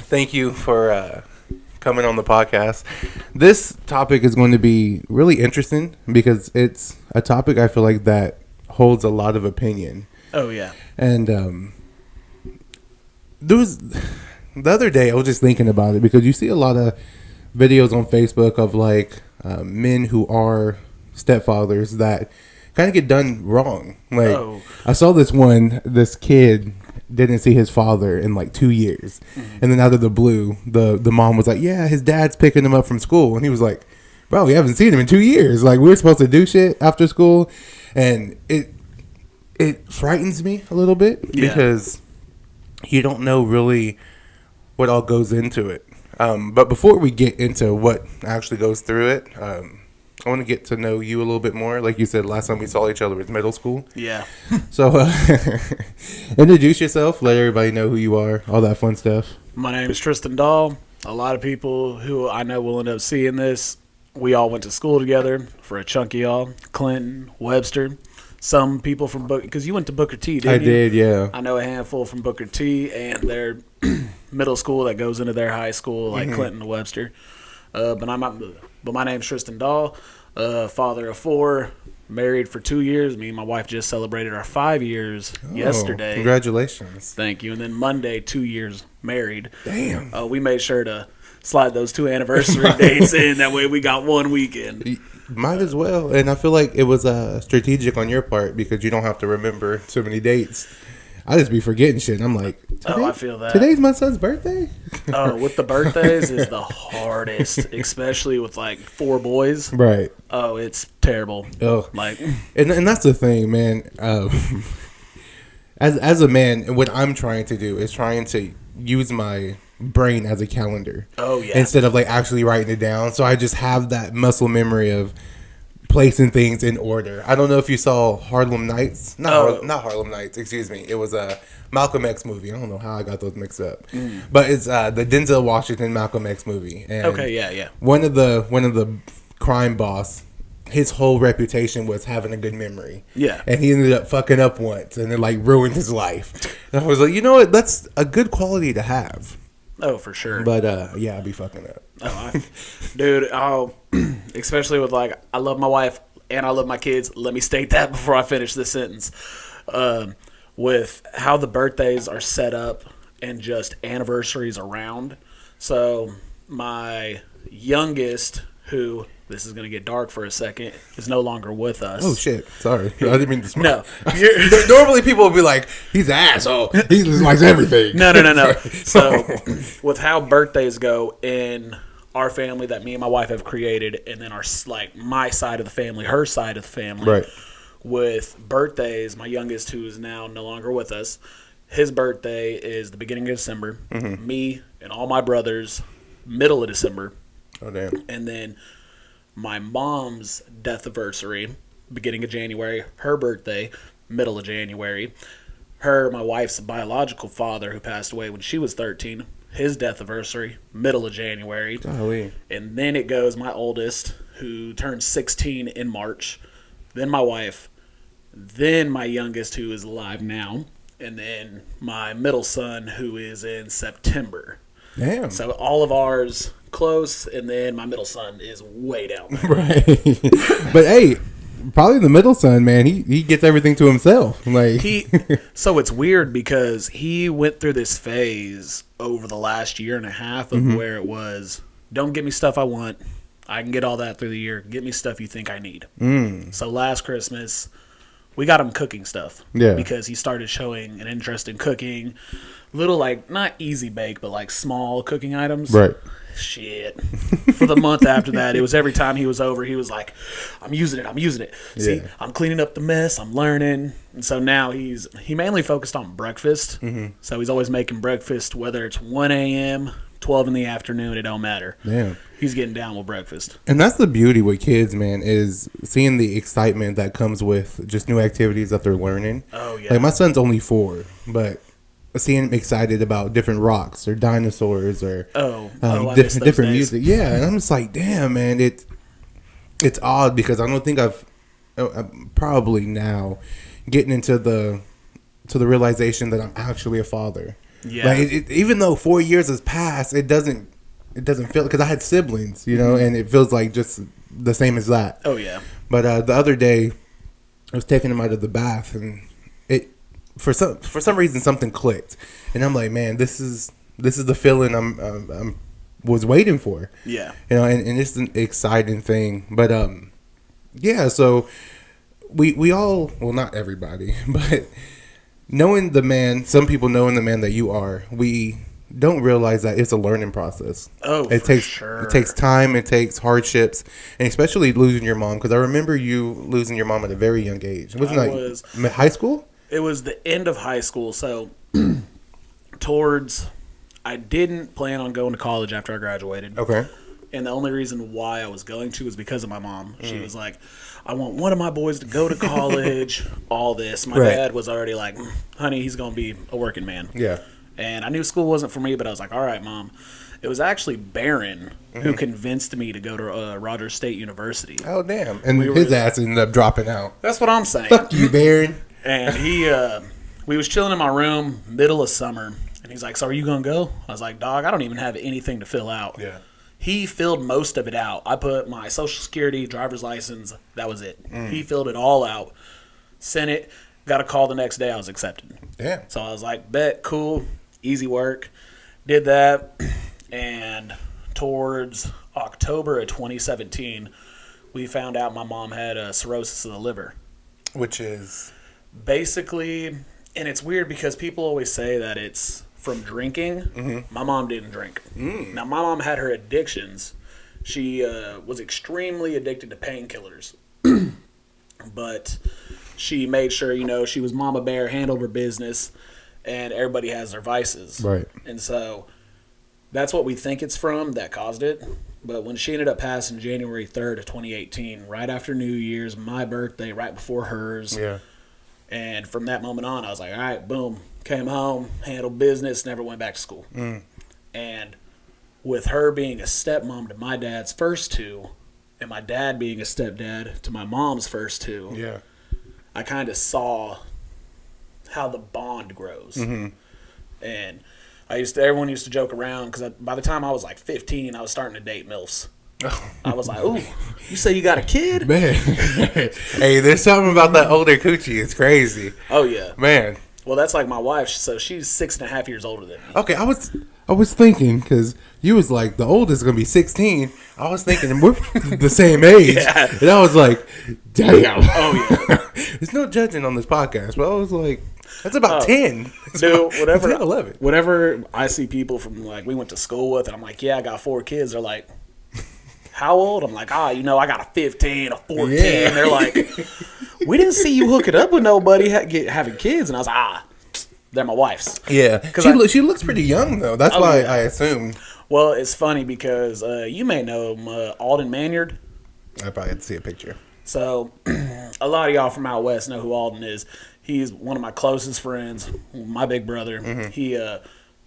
Thank you for coming on the podcast. This topic is going to be really interesting because it's a topic I feel like that holds a lot of opinion. Oh, yeah. And there was the other day I was just thinking about it because you see a lot of videos on Facebook of like men who are stepfathers that kind of get done wrong. Like I saw this kid didn't see his father in like 2 years, and then out of the blue, the mom was like, "Yeah, his dad's picking him up from school," and he was like, "Bro, we haven't seen him in 2 years. Like we're supposed to do shit after school," and it frightens me a little bit because you don't know really what all goes into it. But before we get into what actually goes through it, I want to get to know you a little bit more. Like you said, last time we saw each other was middle school. Yeah. So introduce yourself. Let everybody know who you are. All that fun stuff. My name is Tristun Doll. A lot of people who I know will end up seeing this, we all went to school together for a chunk of y'all. Clinton, Webster. Some people from Booker, because you went to Booker T, didn't you? I did, yeah. I know a handful from Booker T and their middle school that goes into their high school, like Clinton and Webster. But my name's Tristun Doll, father of 4, married for 2 years. Me and my wife just celebrated our 5 years yesterday. Congratulations. Thank you. And then Monday, 2 years married. Damn. We made sure to slide those 2 anniversary dates in. That way we got one weekend. Might as well. And I feel like it was strategic on your part because you don't have to remember so many dates. I just be forgetting shit. I'm like, I feel that. Today's my son's birthday? With the birthdays is the hardest, especially with like 4 boys. Right. Oh, it's terrible. Oh. Like, and that's the thing, man. As a man, what I'm trying to do is trying to use my brain as a calendar. Oh, yeah. Instead of like actually writing it down. So I just have that muscle memory of placing things in order. I don't know if you saw Harlem Nights. Not Harlem Nights, excuse me. It was a Malcolm X movie. I don't know how I got those mixed up. But it's the Denzel Washington Malcolm X movie. And yeah. One of the crime boss, his whole reputation was having a good memory. Yeah. And he ended up fucking up once and it like ruined his life. And I was like, you know what? That's a good quality to have. Oh, for sure. But I'd be fucking up. Dude, especially with like, I love my wife and I love my kids. Let me state that before I finish this sentence. With how the birthdays are set up and just anniversaries around. So my youngest, who, this is going to get dark for a second, is no longer with us. Oh, shit. Sorry. I didn't mean to smoke. No. Normally people will be like, he's an asshole. He just likes everything. No. So with how birthdays go in our family that me and my wife have created, and then our like my side of the family, her side of the family. Right. With birthdays, my youngest, who is now no longer with us, his birthday is the beginning of December. Me and all my brothers, middle of December. Oh, damn. And then my mom's death anniversary, beginning of January. Her birthday, middle of January. My wife's biological father, who passed away when she was 13, his death anniversary, middle of January. Golly. And then it goes my oldest, who turned 16 in March. Then my wife. Then my youngest, who is alive now. And then my middle son, who is in September. Damn. So all of ours close, and then my middle son is way down there. Right. But hey, probably the middle son, man, he gets everything to himself. Like So it's weird because he went through this phase over the last year and a half of where it was, don't get me stuff I want. I can get all that through the year. Get me stuff you think I need. So last Christmas, we got him cooking stuff. Yeah. Because he started showing an interest in cooking. Little, like, not easy bake, but like small cooking items. Right. Shit. For the month after that, it was every time he was over, he was like, I'm using it. See, I'm cleaning up the mess. I'm learning. And so now he mainly focused on breakfast. So he's always making breakfast, whether it's 1 a.m., 12 in the afternoon, it don't matter. Yeah. He's getting down with breakfast. And that's the beauty with kids, man, is seeing the excitement that comes with just new activities that they're learning. Oh, yeah. Like, my son's only 4, but seeing him excited about different rocks or dinosaurs or different music. Yeah, and I'm just like, damn, man, it's odd because I don't think I'm probably now getting into the realization that I'm actually a father. Yeah. Like even though 4 years has passed, it doesn't feel, because I had siblings, you know, and it feels like just the same as that. Oh yeah. But the other day, I was taking him out of the bath, and it for some reason something clicked, and I'm like, man, this is the feeling I'm was waiting for. Yeah. You know, and it's an exciting thing. But yeah, so we all, well, not everybody, but knowing the man, some people knowing the man that you are, we don't realize that it's a learning process. Oh, it takes time, it takes hardships, and especially losing your mom, because I remember you losing your mom at a very young age. Wasn't that high school? It was the end of high school, so I didn't plan on going to college after I graduated. Okay. And the only reason why I was going to was because of my mom. She was like, I want one of my boys to go to college, all this. My dad was already like, honey, he's going to be a working man. Yeah. And I knew school wasn't for me, but I was like, all right, Mom. It was actually Barron who convinced me to go to Rogers State University. Oh, damn. And his ass ended up dropping out. That's what I'm saying. Fuck you, Barron. And we was chilling in my room, middle of summer. And he's like, so are you going to go? I was like, dog, I don't even have anything to fill out. Yeah. He filled most of it out. I put my Social Security, driver's license, that was it. He filled it all out, sent it, got a call the next day, I was accepted. Yeah. So I was like, bet, cool, easy work. Did that, and towards October of 2017, we found out my mom had a cirrhosis of the liver. Which is? Basically, and it's weird because people always say that it's from drinking. My mom didn't drink. Now, my mom had her addictions. She was extremely addicted to painkillers. But she made sure, you know, she was Mama Bear, handled her business, and everybody has their vices. Right. And so that's what we think it's from that caused it. But when she ended up passing January 3rd of 2018, right after New Year's, my birthday, right before hers. Yeah. And from that moment on, I was like, all right, boom. Came home, handled business, never went back to school. And with her being a stepmom to my dad's first two, and my dad being a stepdad to my mom's first two, Yeah. I kind of saw how the bond grows. And everyone used to joke around, because by the time I was like 15, I was starting to date MILFs. I was like, ooh, you say you got a kid? Man. Hey, there's something about that older coochie. It's crazy. Oh, yeah. Man. Well, that's like my wife, so she's 6.5 years older than me. Okay, I was thinking, because you was like, the oldest is going to be 16. I was thinking, we're the same age. Yeah. And I was like, damn. Oh, yeah. There's no judging on this podcast, but I was like, that's about 10. Dude, whatever, 10, 11. Whenever I see people from, like, we went to school with, and I'm like, yeah, I got 4 kids. They're like, how old? I'm like, you know, I got a 15, a 14. Yeah. They're like, we didn't see you hooking up with nobody having kids. And I was like, they're my wife's. Yeah. She looks pretty young, though. That's why I assumed. Well, it's funny because you may know him, Alden Manyard. I probably have to see a picture. So, a lot of y'all from out west know who Alden is. He's one of my closest friends, my big brother. He,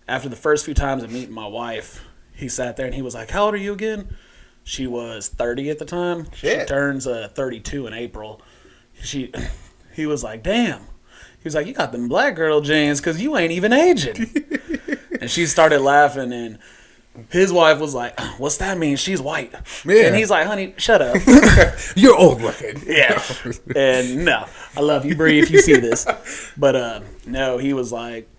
after the first few times of meeting my wife, he sat there and he was like, how old are you again? She was 30 at the time. Shit. She turns 32 in April. He was like, damn. He was like, you got them black girl jeans because you ain't even aging. And she started laughing, and his wife was like, what's that mean? She's white. Yeah. And he's like, honey, shut up. You're old looking. Yeah. And no, I love you, Bree, if you see this. But no, he was like,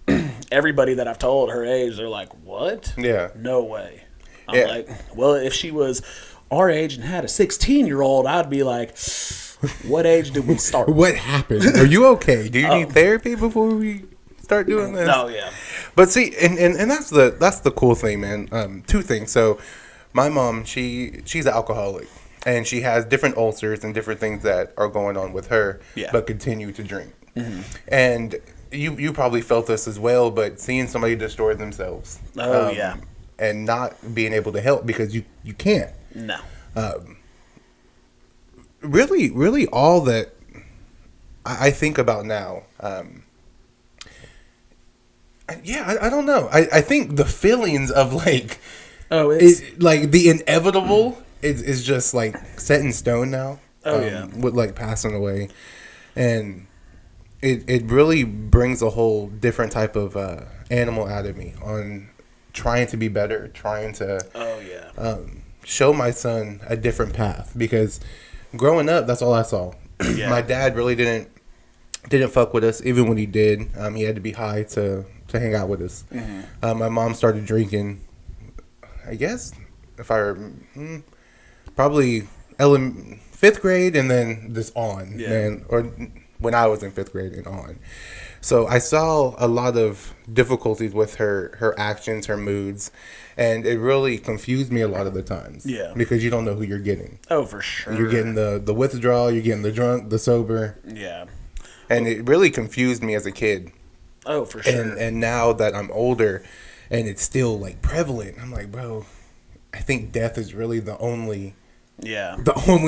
everybody that I've told her age, they're like, what? Yeah. No way. I'm like, well, if she was our age and had a 16-year-old, I'd be like, what age did we start? What happened? Are you okay? Do you need therapy before we start doing this? No, yeah. But see, and that's the cool thing, man. 2 things. So, my mom, she's an alcoholic, and she has different ulcers and different things that are going on with her, but continue to drink. And you probably felt this as well, but seeing somebody destroy themselves. Oh, yeah. And not being able to help because you can't. No. Really all that I think about now, I don't know. I think the feelings of like, like the inevitable is just like set in stone now. Oh, yeah. With like passing away. And it really brings a whole different type of animal out of me on trying to be better, trying to show my son a different path, because growing up, that's all I saw. My dad really didn't fuck with us. Even when he did, he had to be high to hang out with us. My mom started drinking, I guess, if I probably 5th grade, and then this on, man, or when I was in 5th grade and on. So I saw a lot of difficulties with her actions, her moods, and it really confused me a lot of the times. Yeah. Because you don't know who you're getting. Oh, for sure. You're getting the withdrawal, you're getting the drunk, the sober. Yeah. And it really confused me as a kid. Oh, for sure. And now that I'm older and it's still like prevalent, I'm like, bro, I think death is really the only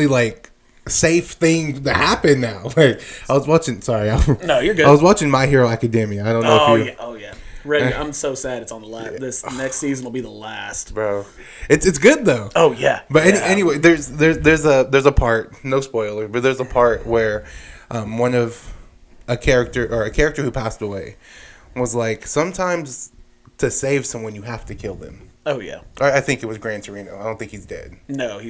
like safe thing to happen now. Like, I was watching. Sorry, no, you're good. I was watching My Hero Academia. I don't know if you. Oh yeah. Ready? I'm so sad it's on the last. This next season will be the last. Bro, it's good though. Oh yeah. But anyway, there's a part. No spoiler, but there's a part where one of a character who passed away was like, sometimes to save someone you have to kill them. Oh yeah. I think it was Gran Torino. I don't think he's dead. No,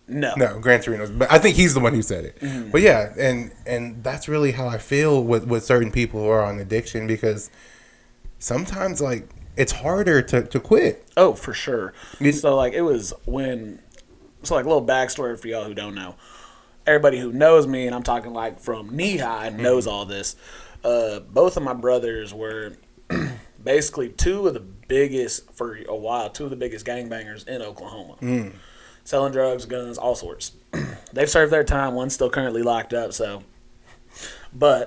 No, Gran Torino's, but I think he's the one who said it. Mm-hmm. But yeah, and that's really how I feel with certain people who are on addiction, because sometimes like it's harder to quit. Oh, for sure. So like it was when, so like a little backstory for y'all who don't know. Everybody who knows me, and I'm talking like from knee high, knows all this. Both of my brothers were basically two of the biggest gangbangers in Oklahoma. Mm. Selling drugs, guns, all sorts. They've served their time. One's still currently locked up. So my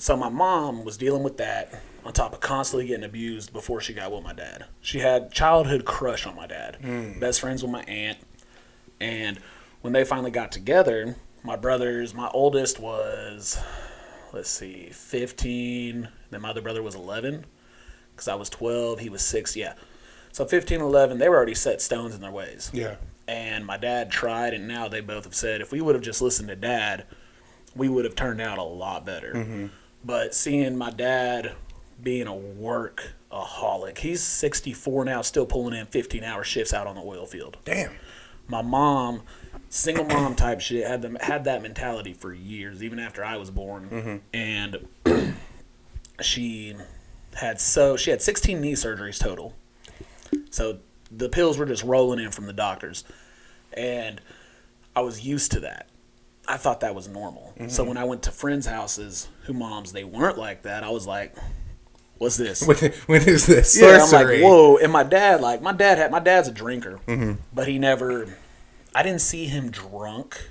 mom was dealing with that on top of constantly getting abused before she got with my dad. She had childhood crush on my dad. Best friends with my aunt. And when they finally got together, my oldest was, 15. Then my other brother was 11. Because I was 12. He was 6. Yeah. So 15, 11, they were already set stones in their ways. Yeah. And my dad tried, and now they both have said, if we would have just listened to Dad, we would have turned out a lot better. Mm-hmm. But seeing my dad being a workaholic, he's 64 now, still pulling in 15-hour shifts out on the oil field. Damn. My mom, single mom type shit, had that mentality for years, even after I was born. Mm-hmm. And she had 16 knee surgeries total. So the pills were just rolling in from the doctors. And I was used to that. I thought that was normal. Mm-hmm. So when I went to friends' houses who moms, they weren't like that, I was like, what's this? When is this? Yeah, sorcery. I'm like, whoa. And my dad's a drinker. Mm-hmm. But I didn't see him drunk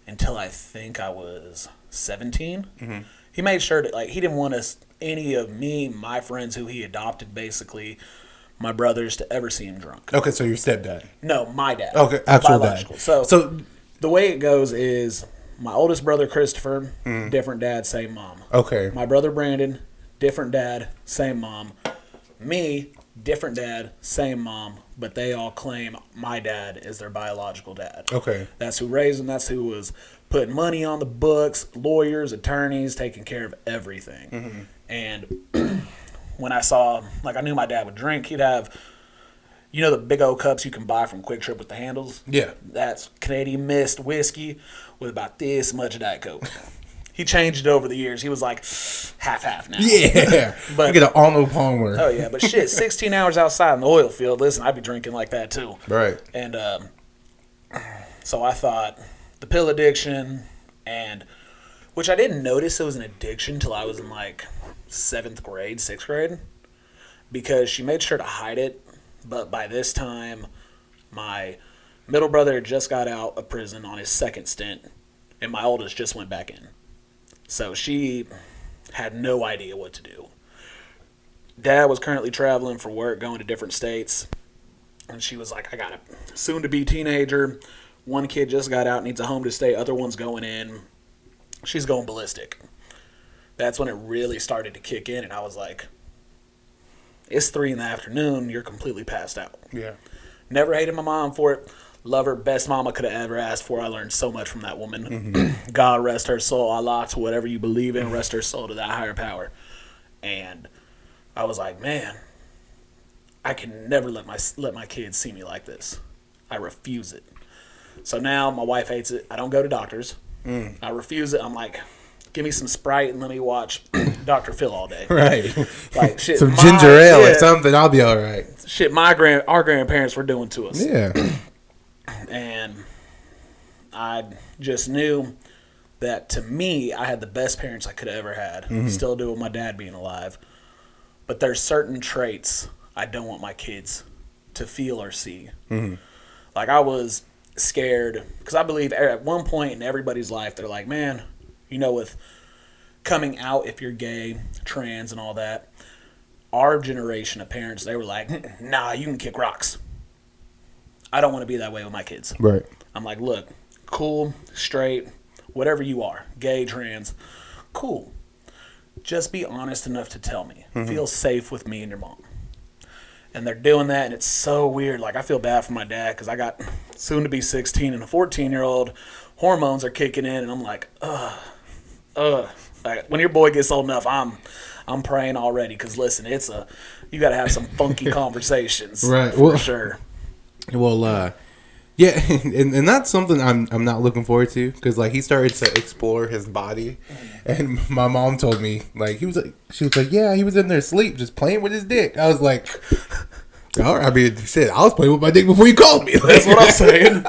until I think I was 17. Mm-hmm. He made sure that he didn't want any of my friends who he adopted, basically, my brothers, to ever see him drunk. Okay, so your stepdad? No, my dad. Okay, actual dad. So the way it goes is my oldest brother, Christopher, different dad, same mom. Okay. My brother, Brandon, different dad, same mom. Me, different dad, same mom, but they all claim my dad is their biological dad. Okay. That's who raised them. That's who was putting money on the books, lawyers, attorneys, taking care of everything. Mm-hmm. And when I knew my dad would drink, he'd have, the big old cups you can buy from Quick Trip with the handles? Yeah. That's Canadian Mist whiskey with about this much Diet Coke. He changed it over the years. He was like half now. Yeah. But you get an Arnold Palmer. Oh, yeah. But shit, 16 hours outside in the oil field, listen, I'd be drinking like that too. Right. And so I thought the pill addiction, which I didn't notice it was an addiction until I was in 7th grade, 6th grade, because she made sure to hide it. But by this time, my middle brother had just got out of prison on his second stint, and my oldest just went back in. So she had no idea what to do. Dad was currently traveling for work, going to different states, and she was like, I got a soon-to-be teenager. One kid just got out, needs a home to stay. Other one's going in. She's going ballistic. That's when it really started to kick in, and I was like, it's 3 PM. You're completely passed out. Yeah. Never hated my mom for it. Love her, best mom I could have ever asked for. I learned so much from that woman. God rest her soul. Allah, to whatever you believe in, rest her soul to that higher power. And I was like, man, I can never let my kids see me like this. I refuse it. So now my wife hates it. I don't go to doctors. I refuse it. I'm like, give me some Sprite and let me watch Dr. Phil all day. Right. Like shit. Some ginger ale or something. I'll be all right. Shit, our grandparents were doing to us. Yeah. And I just knew that to me, I had the best parents I could have ever had. Still do with my dad being alive. But there's certain traits I don't want my kids to feel or see. Like I was scared because I believe at one point in everybody's life, they're like, man, you know, with coming out if you're gay, trans, and all that, our generation of parents, they were like, nah, you can kick rocks. I don't want to be that way with my kids. Right. I'm like, look, cool, straight, whatever you are, gay, trans, cool. Just be honest enough to tell me. Feel safe with me and your mom. And they're doing that, and it's so weird. Like, I feel bad for my dad because I got soon to be 16 and a 14-year-old. Hormones are kicking in, and I'm like, Like, when your boy gets old enough, I'm praying already because, listen, you got to have some funky conversations. Right. For sure. Well, yeah, and that's something I'm not looking forward to because like he started to explore his body, and my mom told me like she was like yeah, he was in there asleep just playing with his dick. I was like, all right, I mean shit, I was playing with my dick before you called me. That's what I'm saying.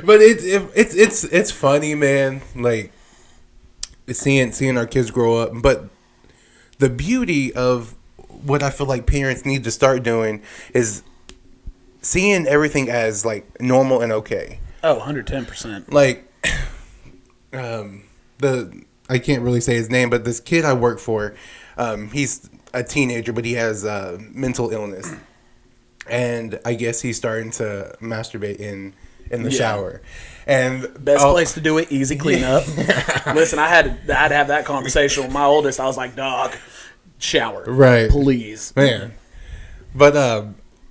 But it's funny, man. Like seeing our kids grow up, but the beauty of what I feel like parents need to start doing is seeing everything as like normal and okay. Oh, 110%. Like I can't really say his name, but this kid I work for, he's a teenager, but he has mental illness, and I guess he's starting to masturbate in the shower. And best place to do it, easy cleanup. Listen, I had to have that conversation with my oldest. I was like, dog, shower, right, please, man. But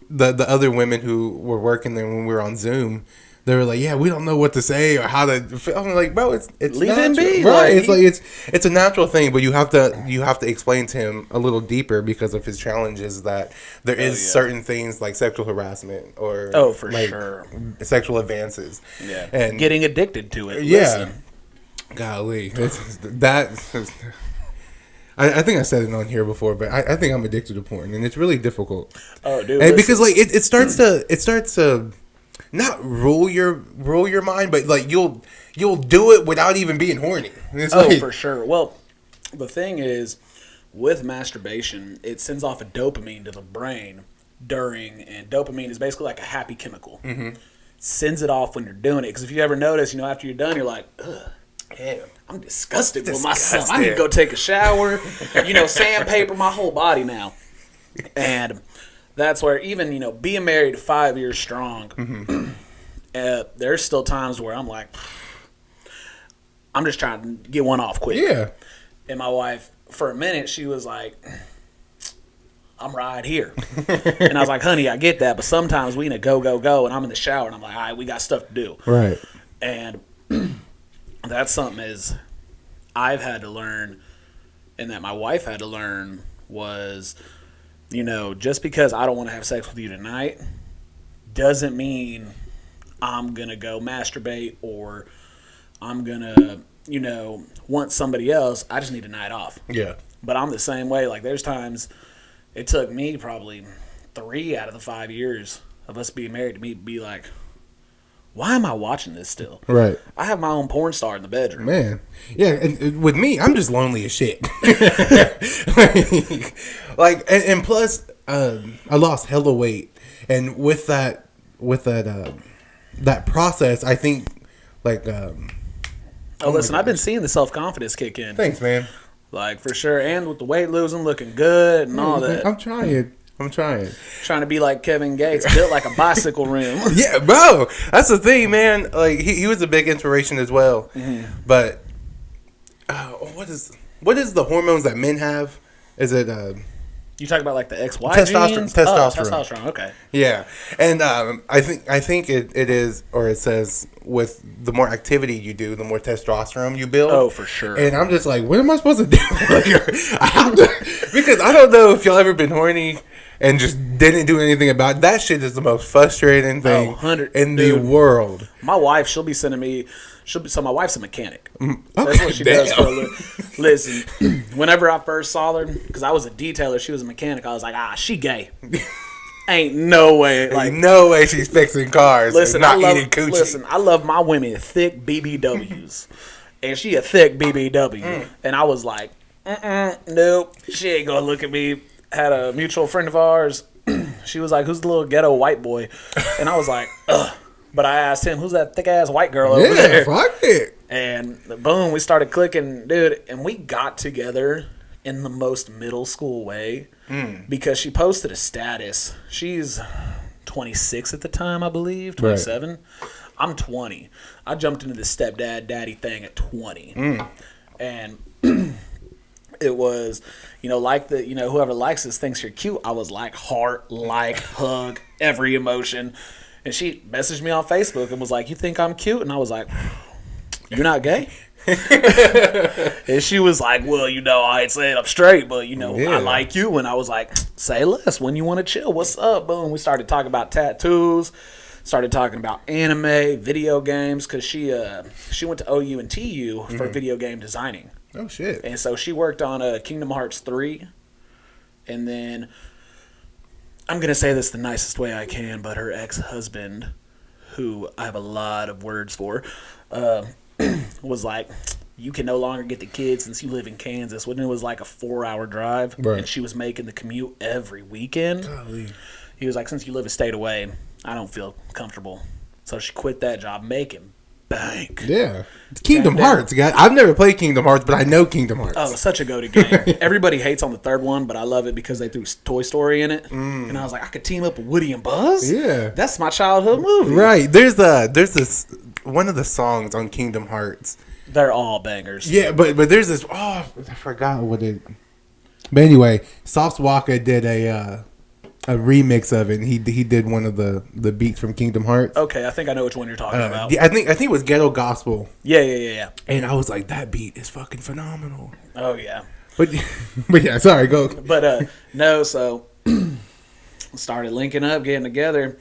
the other women who were working there when we were on Zoom, they were like, yeah, we don't know what to say or how to. I'm like, bro, it's leave natural. him be. Right? It's like it's a natural thing, but you have to explain to him a little deeper because of his challenges that there is certain things like sexual harassment or sure sexual advances. Yeah, and getting addicted to it. Yeah, listen. Golly, I think I said it on here before, but I think I'm addicted to porn, and it's really difficult. Oh, dude! And because like it starts to not rule your mind, but like you'll do it without even being horny. For sure. Well, the thing is, with masturbation, it sends off a dopamine to the brain and dopamine is basically like a happy chemical. Sends it off when you're doing it, because if you ever notice, after you're done, you're like, ugh. Damn, I'm disgusted with myself. I need to go take a shower, sandpaper my whole body now. And that's where even, being married 5 years strong, there's still times where I'm like, I'm just trying to get one off quick. Yeah. And my wife, for a minute, she was like, I'm right here. And I was like, honey, I get that, but sometimes we need to go, and I'm in the shower, and I'm like, all right, we got stuff to do. Right. And that's something I've had to learn, and that my wife had to learn was, just because I don't want to have sex with you tonight doesn't mean I'm going to go masturbate or I'm going to, want somebody else. I just need a night off. Yeah. But I'm the same way. Like, there's times it took me probably 3 out of the 5 years of us being married to me to be like, why am I watching this still? Right. I have my own porn star in the bedroom. Man. Yeah, and with me, I'm just lonely as shit. And plus, I lost hella weight. And with that process, I think, listen, I've been seeing the self-confidence kick in. Thanks, man. Like, for sure. And with the weight losing, looking good and all that. I'm trying. Trying to be like Kevin Gates, built like a bicycle rim. Yeah, bro. That's the thing, man. Like he was a big inspiration as well. Mm-hmm. But what is the hormones that men have? Is it You talk about like the XY genes? Testosterone. Oh, testosterone. Okay. Yeah, and I think it is, or it says with the more activity you do, the more testosterone you build. Oh, for sure. And I'm just like, what am I supposed to do? I have to, because I don't know if y'all ever been horny and just didn't do anything about it. That shit is the most frustrating thing in the world. My wife, she'll be sending me. So my wife's a mechanic. That's Okay, what she does for a living. Listen, whenever I first saw her, because I was a detailer, she was a mechanic. I was like, she gay. Ain't no way. Like, ain't no way she's fixing cars. Listen, and not eating coochie. Listen, I love my women thick BBWs, and she a thick BBW, and I was like, nope, she ain't gonna look at me. Had a mutual friend of ours. She was like, "Who's the little ghetto white boy?" And I was like, ugh. But I asked him, "Who's that thick ass white girl over there?" Fuck it. And boom, we started clicking, dude. And we got together in the most middle school way because she posted a status. She's 26 at the time, I believe, 27. Right. I'm 20. I jumped into the stepdad daddy thing at 20, and it was, like whoever likes this thinks you're cute. I was like heart, like hug, every emotion. And she messaged me on Facebook and was like, "You think I'm cute?" And I was like, "You're not gay?" And she was like, "Well, I ain't saying I'm straight, but I like you." And I was like, "Say less. When you want to chill, what's up?" Boom. We started talking about tattoos, started talking about anime, video games, because she went to OU and TU for video game designing. Oh shit. And so she worked on Kingdom Hearts 3, and then I'm going to say this the nicest way I can, but her ex-husband, who I have a lot of words for, was like, "You can no longer get the kids since you live in Kansas." When it was like a 4-hour drive, right. And she was making the commute every weekend. Golly. He was like, "Since you live a state away, I don't feel comfortable." So she quit that job, making bank. Yeah. Kingdom Hearts, guys. I've never played Kingdom Hearts, but I know Kingdom Hearts. Oh, such a go-to game. Everybody hates on the third one, but I love it because they threw Toy Story in it. And I was like, I could team up with Woody and Buzz? Yeah. That's my childhood movie. Right. There's this one of the songs on Kingdom Hearts. They're all bangers. Yeah, but there's this, I forgot what it. But anyway, Sauce Walker did a remix of it. And he did one of the beats from Kingdom Hearts. Okay, I think I know which one you're talking about. Yeah, I think it was Ghetto Gospel. Yeah. And I was like, that beat is fucking phenomenal. Oh yeah. But yeah, sorry, go. But no, so started linking up, getting together,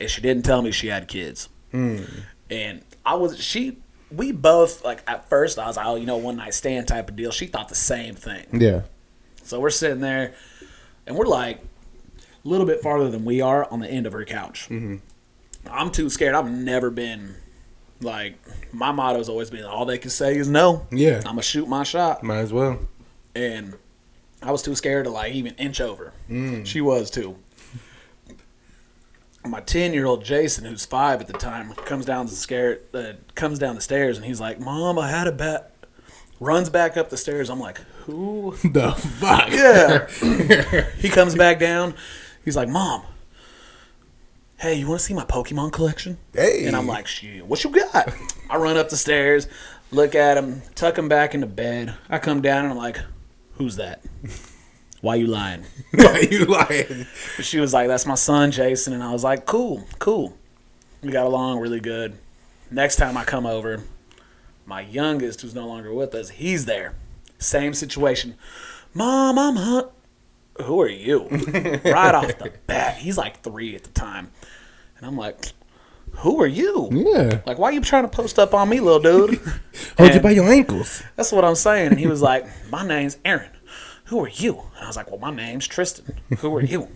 and she didn't tell me she had kids. And we both, like, at first I was like, one night stand type of deal. She thought the same thing. Yeah. So we're sitting there, and we're like a little bit farther than we are on the end of her couch. I'm too scared. I've never been, like, my motto's always been, all they can say is no. Yeah. I'm going to shoot my shot. Might as well. And I was too scared to, like, even inch over. She was too. My 10-year-old Jason, who's 5 at the time, comes down the stairs, and he's like, "Mom, I had a bet." Runs back up the stairs. I'm like, who the fuck? Yeah. He comes back down. He's like, "Mom, hey, you want to see my Pokemon collection?" Hey. And I'm like, "Shit, what you got?" I run up the stairs, look at him, tuck him back into bed. I come down, and I'm like, "Who's that? Why you lying?" Why you lying? She was like, "That's my son, Jason." And I was like, cool. We got along really good. Next time I come over, my youngest, who's no longer with us, he's there. Same situation. "Mom, I'm hungry." "Who are you?" Right off the bat. He's like 3 at the time. And I'm like, "Who are you?" Yeah. Like, why are you trying to post up on me, little dude? Hold you by your ankles. That's what I'm saying. And he was like, "My name's Aaron. Who are you?" And I was like, "Well, my name's Tristun. Who are you?"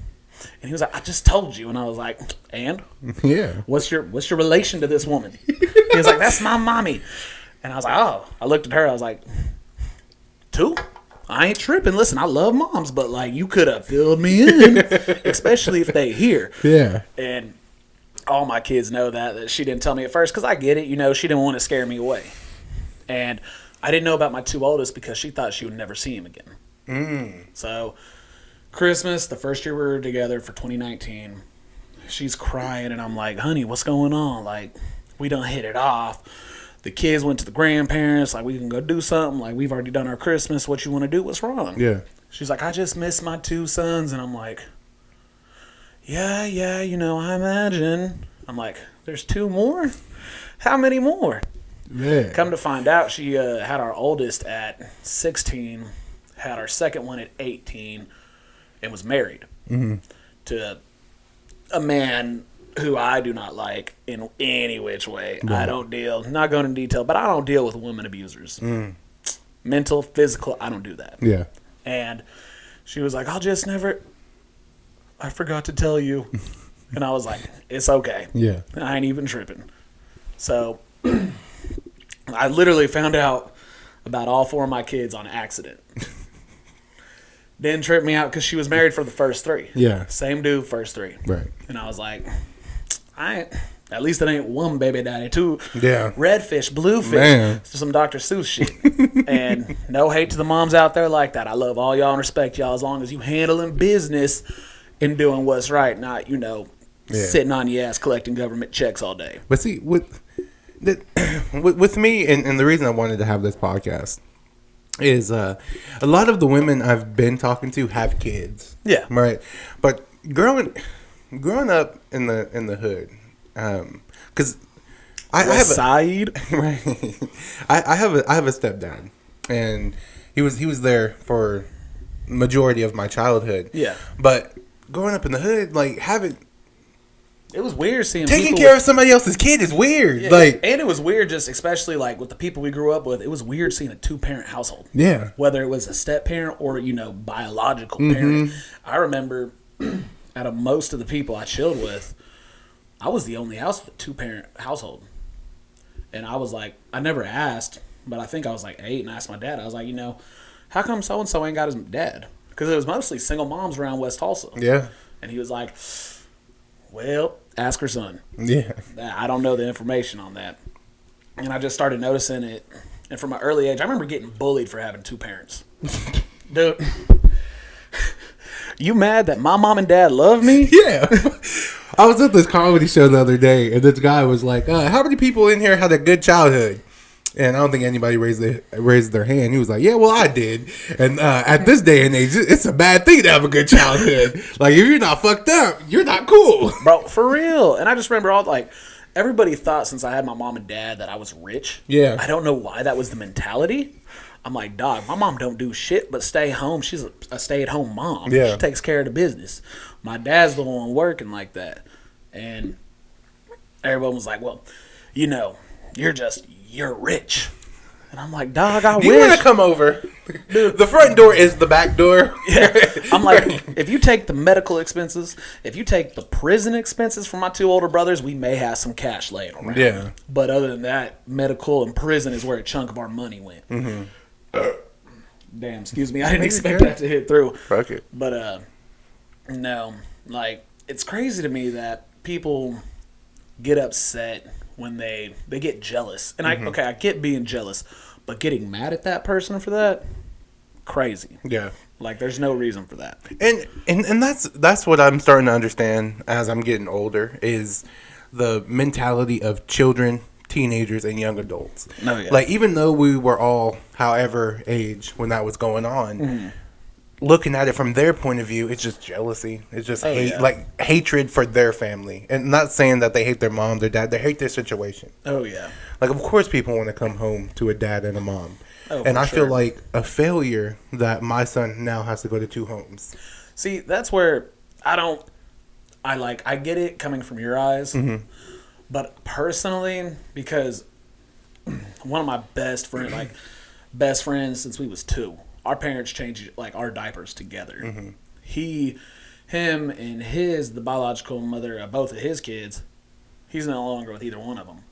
And he was like, "I just told you." And I was like, "And? Yeah. What's your relation to this woman?" He was like, "That's my mommy." And I was like, "Oh." I looked at her. I was like, 2? I ain't tripping. Listen, I love moms, but, like, you could have filled me in, especially if they hear. Yeah. And all my kids know that she didn't tell me at first because I get it. She didn't want to scare me away. And I didn't know about my 2 oldest because she thought she would never see him again. So Christmas, the first year we were together for 2019, she's crying, and I'm like, "Honey, what's going on? Like, we done hit it off. The kids went to the grandparents. Like, we can go do something. Like, we've already done our Christmas. What you want to do? What's wrong?" Yeah. She's like, I just miss my 2 sons. And I'm like, yeah, you know, I imagine. I'm like, there's 2 more? How many more? Yeah. Come to find out, she had our oldest at 16, had our second one at 18, and was married to a man who I do not like in any which way. I don't deal, not going into detail, but I don't deal with women abusers. Mental, physical, I don't do that. Yeah. And she was like, I forgot to tell you. And I was like, it's okay. Yeah. I ain't even tripping. So I literally found out about all 4 of my kids on accident. Didn't trip me out because she was married for the first 3. Yeah. Same dude, first 3. Right. And I was like, at least it ain't 1 baby daddy, 2 Yeah. redfish, bluefish, Man. some Dr. Seuss shit. And no hate to the moms out there like that. I love all y'all and respect y'all as long as you handling business and doing what's right, not, you know, sitting on your ass collecting government checks all day. But see, with me, and the reason I wanted to have this podcast is a lot of the women I've been talking to have kids. Yeah. Right. But growing up in the hood, because I have side. Right. I have a stepdad, and he was there for majority of my childhood. Yeah. But growing up in the hood, like it was weird seeing taking care of somebody else's kid is weird. Yeah, like, and it was weird, just especially like with the people we grew up with. It was weird seeing a 2-parent household. Yeah. Whether it was a step parent or, you know, biological parent. I remember out of most of the people I chilled with, I was the only house with a 2-parent household. And I was like, I never asked, but I think I was like 8 and I asked my dad. I was like, you know, how come so and so ain't got his dad? Because it was mostly single moms around West Tulsa. Yeah. And he was like, well, ask her son. Yeah. I don't know the information on that. And I just started noticing it. And from an early age, I remember getting bullied for having 2 parents. Dude, you mad that my mom and dad love me? Yeah. I was at this comedy show the other day, and this guy was like, how many people in here had a good childhood? And I don't think anybody raised their hand. He was like, yeah, well, I did. And at this day and age, it's a bad thing to have a good childhood. Like, if you're not fucked up, you're not cool. Bro, for real. And I just remember everybody thought since I had my mom and dad that I was rich. Yeah. I don't know why that was the mentality. I'm like, dog, my mom don't do shit but stay home. She's a stay-at-home mom. Yeah. She takes care of the business. My dad's the one working like that. And everyone was like, well, you know, you're rich. And I'm like, dog, I wish. You want to come over? Dude, the front door is the back door. Yeah. I'm like, if you take the medical expenses, if you take the prison expenses for my 2 older brothers, we may have some cash laying around. Yeah. But other than that, medical and prison is where a chunk of our money went. Damn, excuse me. I didn't expect that to hit through. Fuck it. But, no. Like, it's crazy to me that people get upset when they get jealous. And I get being jealous, but getting mad at that person for that, crazy. Yeah. Like, there's no reason for that. And that's what I'm starting to understand as I'm getting older is the mentality of children, teenagers, and young adults. Oh, yeah. Like, even though we were all however age when that was going on, looking at it from their point of view, it's just jealousy. It's just like hatred for their family. And not saying that they hate their mom, their dad. They hate their situation. Oh, yeah. Like, of course people want to come home to a dad and a mom. Oh, and I sure. feel like a failure that my son now has to go to 2 homes. See, that's where I get it coming from your eyes. But personally, because one of my best friends since we was 2, our parents changed our diapers together. Him and the biological mother of both of his kids, he's no longer with either one of them,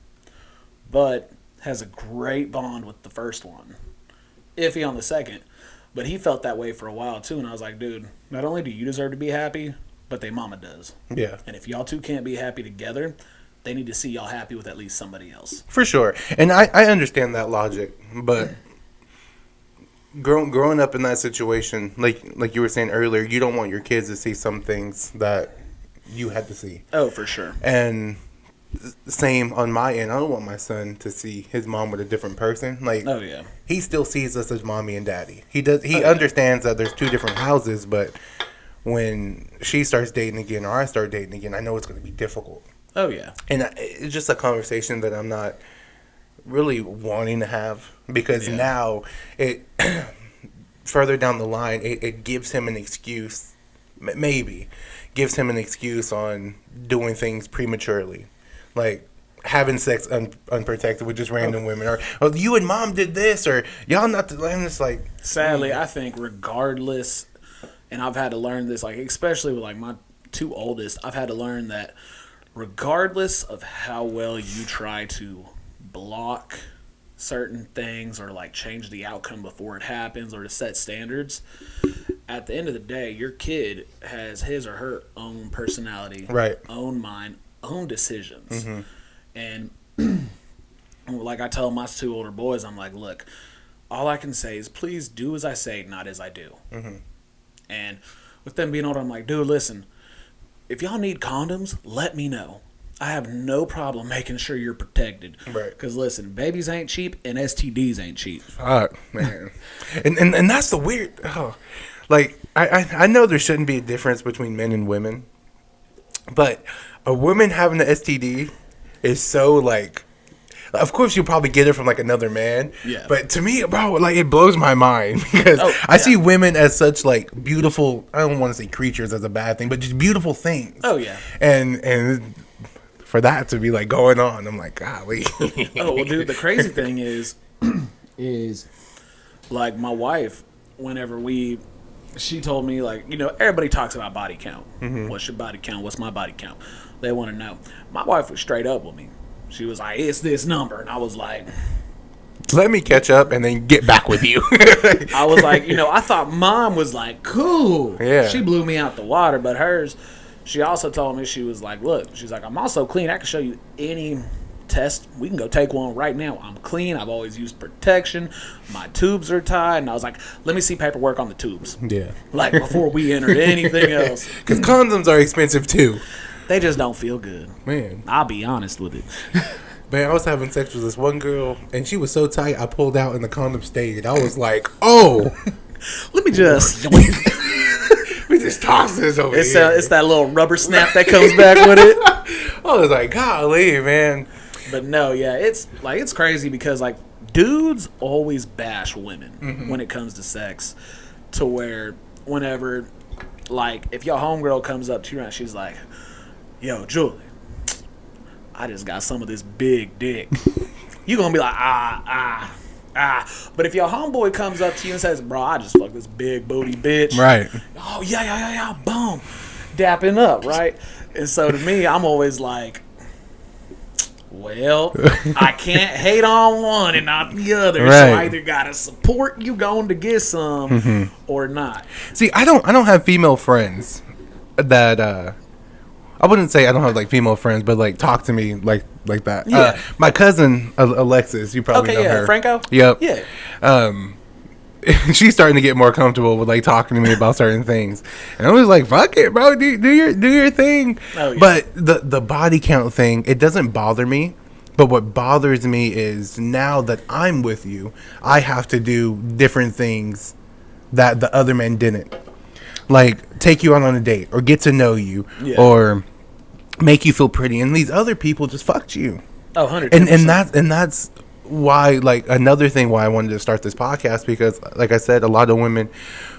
but has a great bond with the first one. Iffy on the second, but he felt that way for a while too. And I was like, dude, not only do you deserve to be happy, but they mama does. Yeah. And if y'all 2 can't be happy together, they need to see y'all happy with at least somebody else. For sure. And I understand that logic, but growing up in that situation, like you were saying earlier, you don't want your kids to see some things that you had to see. Oh, for sure. And same on my end. I don't want my son to see his mom with a different person. Like, Oh yeah. he still sees us as mommy and daddy. He understands that there's two different houses, but when she starts dating again or I start dating again, I know it's going to be difficult. Oh yeah. And it's just a conversation that I'm not really wanting to have, because now it further down the line, it gives him an excuse, maybe gives him an excuse on doing things prematurely, like having sex unprotected with just random women, or oh, you and mom did this, or y'all not. And it's like, sadly, I think regardless, and I've had to learn this, like especially with like my two oldest, I've had to learn that regardless of how well you try to block certain things or like change the outcome before it happens or to set standards, at the end of the day, your kid has his or her own personality, right, own mind, own decisions. Mm-hmm. And like I tell my two older boys, I'm like, look, all I can say is please do as I say, not as I do. Mm-hmm. And with them being older, I'm like, dude, listen, if y'all need condoms, let me know. I have no problem making sure you're protected. Right. Because listen, babies ain't cheap and STDs ain't cheap. Fuck, man. and that's the weird. Oh, like I know there shouldn't be a difference between men and women, but a woman having an STD is so like. Of course, you probably get it from like another man. Yeah. But to me, bro, like it blows my mind because I see women as such like beautiful. I don't want to say creatures as a bad thing, but just beautiful things. Oh yeah. And for that to be like going on, I'm like, golly. Oh well, dude. The crazy thing is like my wife. Whenever she told me like, you know, everybody talks about body count. Mm-hmm. What's your body count? What's my body count? They want to know. My wife was straight up with me. She was like, it's this number. And I was like, let me catch up and then get back with you. I was like, you know, I thought mom was like, cool. Yeah. She blew me out the water. But hers, she also told me, she was like, look, she's like, I'm also clean. I can show you any test. We can go take one right now. I'm clean. I've always used protection. My tubes are tied. And I was like, let me see paperwork on the tubes. Yeah. Like before we entered anything else. Because condoms are expensive too. They just don't feel good. Man. I'll be honest with it. Man, I was having sex with this one girl, and she was so tight, I pulled out and the condom stayed. I was like, oh. Let me just... we just toss this over here. It's that little rubber snap that comes back with it. I was like, golly, man. But no, yeah, it's crazy because, like, dudes always bash women when it comes to sex, to where whenever, like, if your homegirl comes up to you and she's like, yo, Julie, I just got some of this big dick. You gonna be like, ah. But if your homeboy comes up to you and says, bro, I just fucked this big booty bitch. Right. Oh, yeah, boom. Dapping up, right? And so to me, I'm always like, well, I can't hate on one and not the other. Right. So I either gotta support you going to get some or not. See, I don't have female friends that I wouldn't say I don't have like female friends, but like talk to me like that. Yeah. My cousin Alexis, you probably know her. Franco. Yep. Yeah. She's starting to get more comfortable with like talking to me about certain things, and I was like, "Fuck it, bro, do your thing." Oh, yeah. But the body count thing, it doesn't bother me. But what bothers me is now that I'm with you, I have to do different things that the other men didn't. Like, take you out on a date, or get to know you, or make you feel pretty. And these other people just fucked you. Oh, 100%. And that's why, like, another thing why I wanted to start this podcast, because, like I said, a lot of women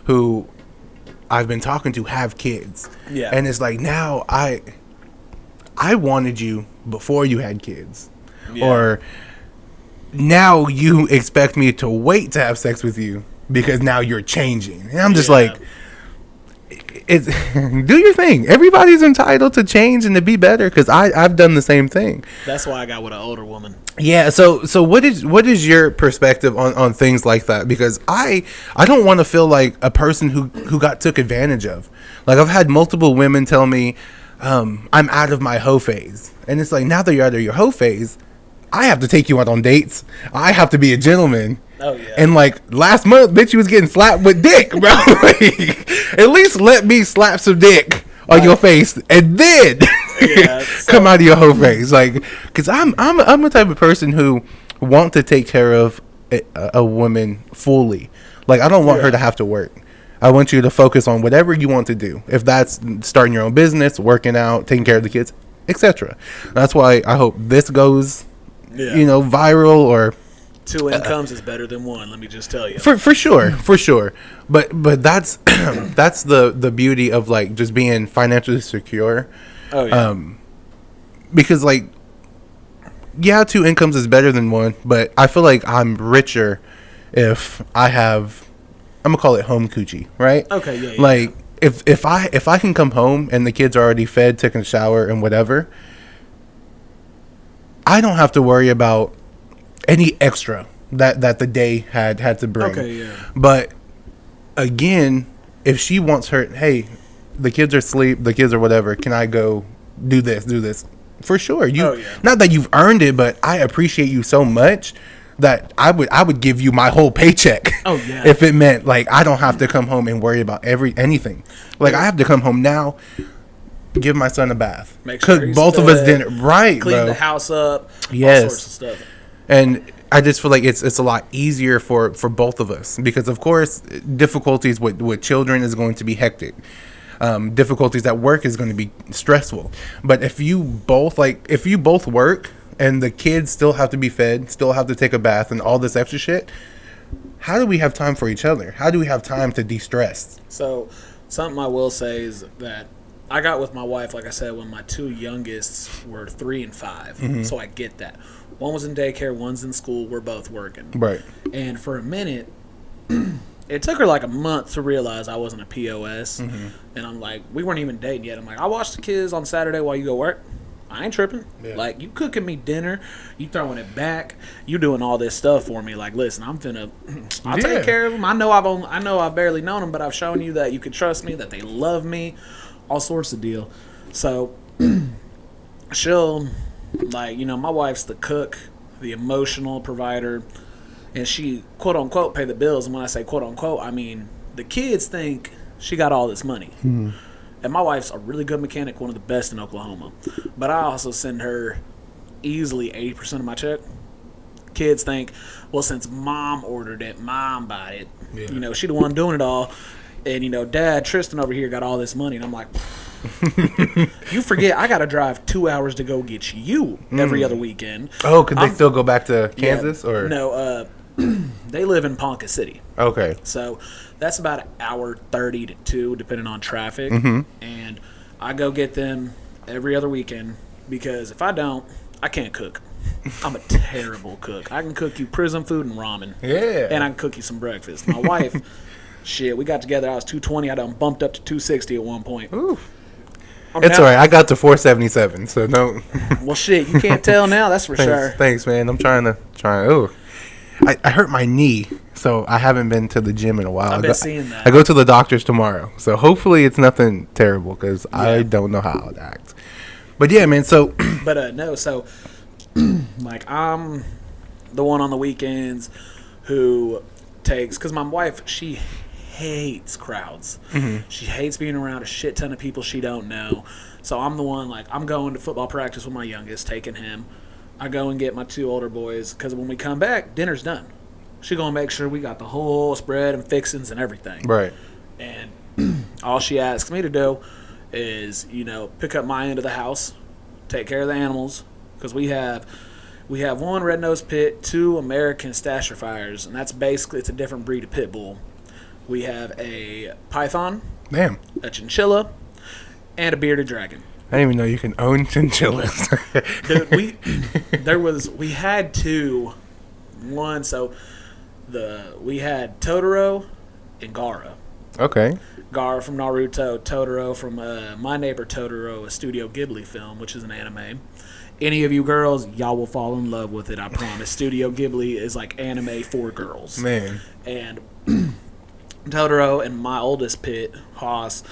who I've been talking to have kids. Yeah. And it's like, now I wanted you before you had kids. Yeah. Or now you expect me to wait to have sex with you because now you're changing. And I'm just like... do your thing. Everybody's entitled to change and to be better, because I've done the same thing. That's why I got with an older woman. Yeah. So what is your perspective on things like that? Because I don't want to feel like a person who got took advantage of. Like, I've had multiple women tell me I'm out of my hoe phase, and it's like, now that you're out of your hoe phase, I have to take you out on dates. I have to be a gentleman. Oh, yeah. And, like, last month, bitch, you was getting slapped with dick, bro. Like, at least let me slap some dick on your face. And then Yeah, come out of your whole face, like, because I'm a type of person who want to take care of a woman fully. Like, I don't want her to have to work. I want you to focus on whatever you want to do. If that's starting your own business, working out, taking care of the kids, etc. That's why I hope this goes, viral, or 2 incomes is better than 1. Let me just tell you. For sure. But that's that's the beauty of, like, just being financially secure. Oh yeah. Because, like, 2 incomes is better than 1, but I feel like I'm richer if I have, I'm gonna call it home coochie, right? Okay, yeah. Like, if I can come home and the kids are already fed, taking a shower, and whatever, I don't have to worry about any extra that the day had to bring. Okay, yeah. But again, if she wants her, hey, the kids are asleep, the kids are whatever, can I go do this? For sure. Not that you've earned it, but I appreciate you so much that I would give you my whole paycheck. Oh yeah. If it meant, like, I don't have to come home and worry about anything. Like, I have to come home now, give my son a bath, cook both of us dinner, right? Clean the house up, yes, all sorts of stuff. And I just feel like it's a lot easier for both of us, because of course difficulties with children is going to be hectic. Difficulties at work is going to be stressful. But if you both work and the kids still have to be fed, still have to take a bath, and all this extra shit, how do we have time for each other? How do we have time to de-stress? So something I will say is that I got with my wife, like I said, when my 2 youngest were 3 and 5. Mm-hmm. So I get that. One was in daycare, one's in school. We're both working. Right. And for a minute, it took her like a month to realize I wasn't a POS. Mm-hmm. And I'm like, we weren't even dating yet. I'm like, I watch the kids on Saturday while you go work. I ain't tripping. Yeah. Like, you cooking me dinner, you throwing it back, you doing all this stuff for me. Like, listen, I'll take care of them. I know I've barely known them, but I've shown you that you can trust me, that they love me, all sorts of deal. So she'll, like, my wife's the cook, the emotional provider, and she, quote unquote, pay the bills. And when I say quote unquote, I mean the kids think she got all this money. Mm-hmm. And my wife's a really good mechanic, one of the best in Oklahoma. But I also send her easily 80% of my check. Kids think, well, since mom ordered it, mom bought it. Yeah. She the one doing it all. And, Dad, Tristun over here got all this money. And I'm like, you forget I got to drive 2 hours to go get you every other weekend. Oh, could they still go back to Kansas? Yeah, or no, they live in Ponca City. Okay. So that's about 1:30 to 2, depending on traffic. Mm-hmm. And I go get them every other weekend, because if I don't, I can't cook. I'm a terrible cook. I can cook you prison food and ramen. Yeah. And I can cook you some breakfast. My wife, shit, we got together. I was 220. I done bumped up to 260 at one point. Ooh. It's all right. I got to 477, so no. Well, shit, you can't tell now. That's for sure. Thanks, man. I'm trying. Ooh. I hurt my knee, so I haven't been to the gym in a while. I've been seeing that. I go to the doctor's tomorrow, so hopefully it's nothing terrible, because I don't know how to act. But yeah, man. So, but no. So, like, I'm the one on the weekends who takes, because my wife, she hates crowds. Mm-hmm. She hates being around a shit ton of people she don't know. So I'm the one, like, I'm going to football practice with my youngest, taking him. I go and get my 2 older boys, because when we come back, dinner's done. She gonna make sure we got the whole spread and fixings and everything. Right. And all she asks me to do is, pick up my end of the house, take care of the animals, because we have 1 red-nosed pit, 2 American Staffordshires, and that's basically, it's a different breed of pit bull. We have a python, a chinchilla, and a bearded dragon. I didn't even know you can own chinchillas. Dude, we had 2. One, so we had Totoro and Gaara. Okay. Gaara from Naruto, Totoro from My Neighbor Totoro, a Studio Ghibli film, which is an anime. Any of you girls, y'all will fall in love with it, I promise. Studio Ghibli is like anime for girls. Man. And Totoro and my oldest pit, Haas,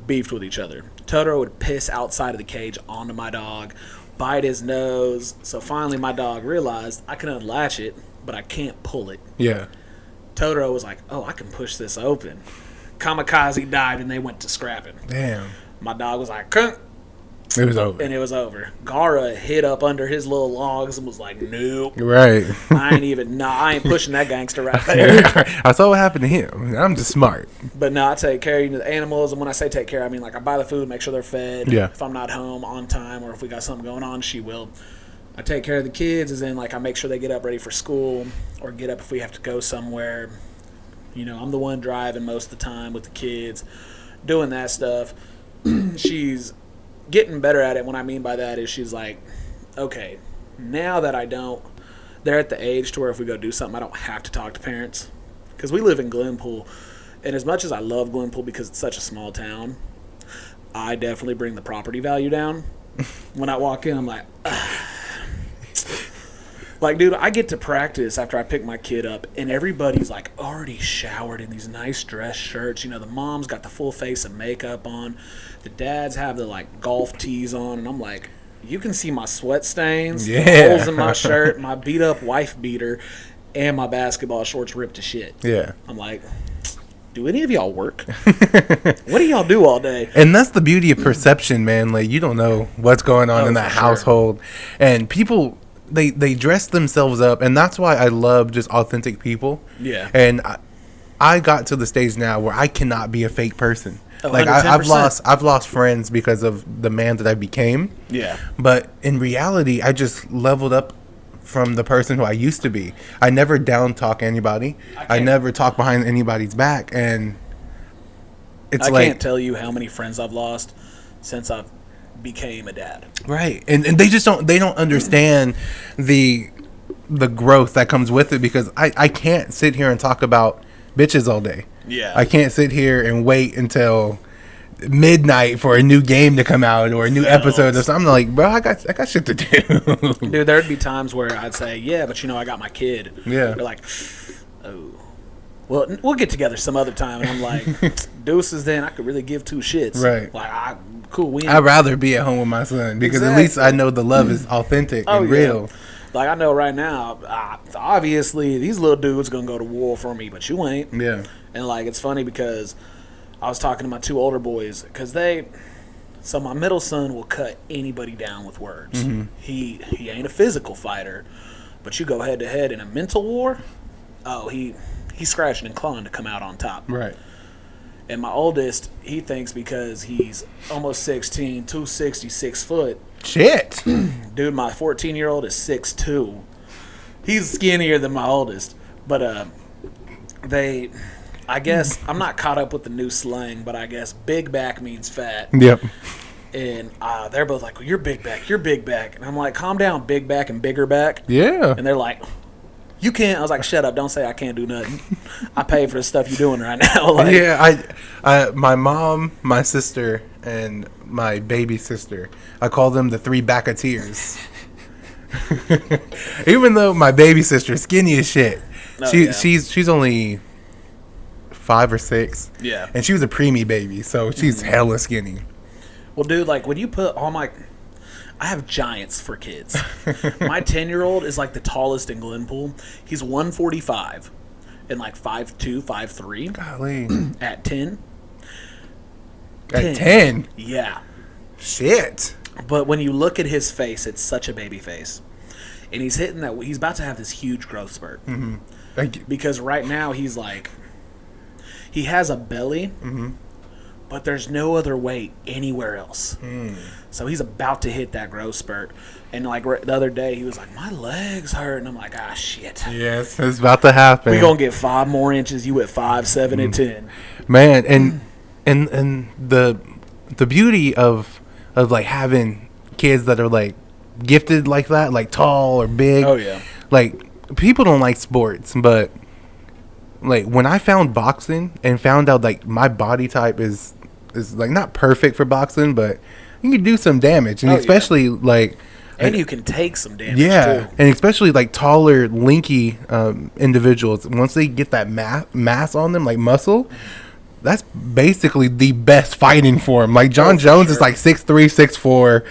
beefed with each other. Totoro would piss outside of the cage onto my dog, bite his nose. So finally my dog realized I can unlatch it, but I can't pull it. Yeah. Totoro was like, oh, I can push this open. Kamikaze dived and they went to scrapping. Damn. My dog was like, Kunk. It was over. And it was over. Gara hid up under his little logs and was like, nope. Right. I ain't pushing that gangster right there. I saw what happened to him. I'm just smart. But no, I take care of the animals. And when I say take care, I mean, like, I buy the food, make sure they're fed. Yeah. If I'm not home on time or if we got something going on, she will. I take care of the kids, as in, like, I make sure they get up ready for school or get up if we have to go somewhere. You know, I'm the one driving most of the time with the kids, doing that stuff. She's getting better at it. What I mean by that is she's like, okay, now that they're at the age to where if we go do something, I don't have to talk to parents. Because we live in Glenpool, and as much as I love Glenpool because it's such a small town, I definitely bring the property value down. When I walk in, I'm like, ugh. Like, dude, I get to practice after I pick my kid up, and everybody's, like, already showered in these nice dress shirts. You know, the mom's got the full face of makeup on. The dads have the, like, golf tees on. And I'm like, you can see my sweat stains, the holes in my shirt, my beat-up wife beater, and my basketball shorts ripped to shit. Yeah. I'm like, do any of y'all work? What do y'all do all day? And that's the beauty of perception, man. Like, you don't know what's going on in that household. And people... They dress themselves up, and that's why I love just authentic people. Yeah. And I got to the stage now where I cannot be a fake person. 110%. Like I've lost friends because of the man that I became. Yeah. But in reality, I just leveled up from the person who I used to be. I never down talk anybody. I never talk behind anybody's back, and I can't tell you how many friends I've lost since I've became a dad. Right. And they just don't understand the growth that comes with it, because I can't sit here and talk about bitches all day. Yeah. I can't sit here and wait until midnight for a new game to come out or a new episode or something. I'm like, bro, I got shit to do. Dude, there'd be times where I'd say, yeah, but I got my kid. Yeah. They're like, oh, well, we'll get together some other time. And I'm like, deuces, then I could really give two shits. Right. Like, cool. I'd rather be at home with my son, because at least I know the love is authentic and real. Like, I know right now, obviously, these little dudes going to go to war for me, but you ain't. Yeah. And, like, it's funny because I was talking to my two older boys, because so my middle son will cut anybody down with words. Mm-hmm. He ain't a physical fighter, but you go head to head in a mental war, he's scratching and clawing to come out on top. Right. And my oldest, he thinks because he's almost 16, 260, 6 foot. Shit. Dude, my 14-year-old is 6'2". He's skinnier than my oldest. But I guess, I'm not caught up with the new slang, but I guess big back means fat. Yep. And they're both like, well, you're big back. And I'm like, calm down, big back and bigger back. Yeah. And they're like, you can't. I was like, shut up, don't say I can't do nothing. I pay for the stuff you're doing right now. Like, yeah, I my mom, my sister, and my baby sister, I call them the three backeteers. Even though my baby sister is skinny as shit. She's only 5 or 6. Yeah. And she was a preemie baby, so she's hella skinny. Well, dude, like, when you put all my... I have giants for kids. My 10-year-old is, like, the tallest in Glenpool. He's 145 and, like, 5'2", 5'3". Golly. At 10. At 10? Yeah. Shit. But when you look at his face, it's such a baby face. And he's hitting that... He's about to have this huge growth spurt. Mm-hmm. Because right now, he's, like... He has a belly... Mm-hmm. But there's no other weight anywhere else. So he's about to hit that growth spurt. And, like, the other day, he was like, my legs hurt. And I'm like, shit. Yes, it's about to happen. We're going to get 5 more inches. You at 5, 7, and 10. Man, and the beauty of like, having kids that are, like, gifted like that, like, tall or big. Oh, yeah. Like, people don't like sports, but, like, when I found boxing and found out, like, my body type is like, not perfect for boxing, but you can do some damage. And especially, like... And you can take some damage, too. And especially, like, taller, linky individuals, once they get that mass on them, like muscle, that's basically the best fighting form. Like, John Jones is, like, 6'3", 6'4",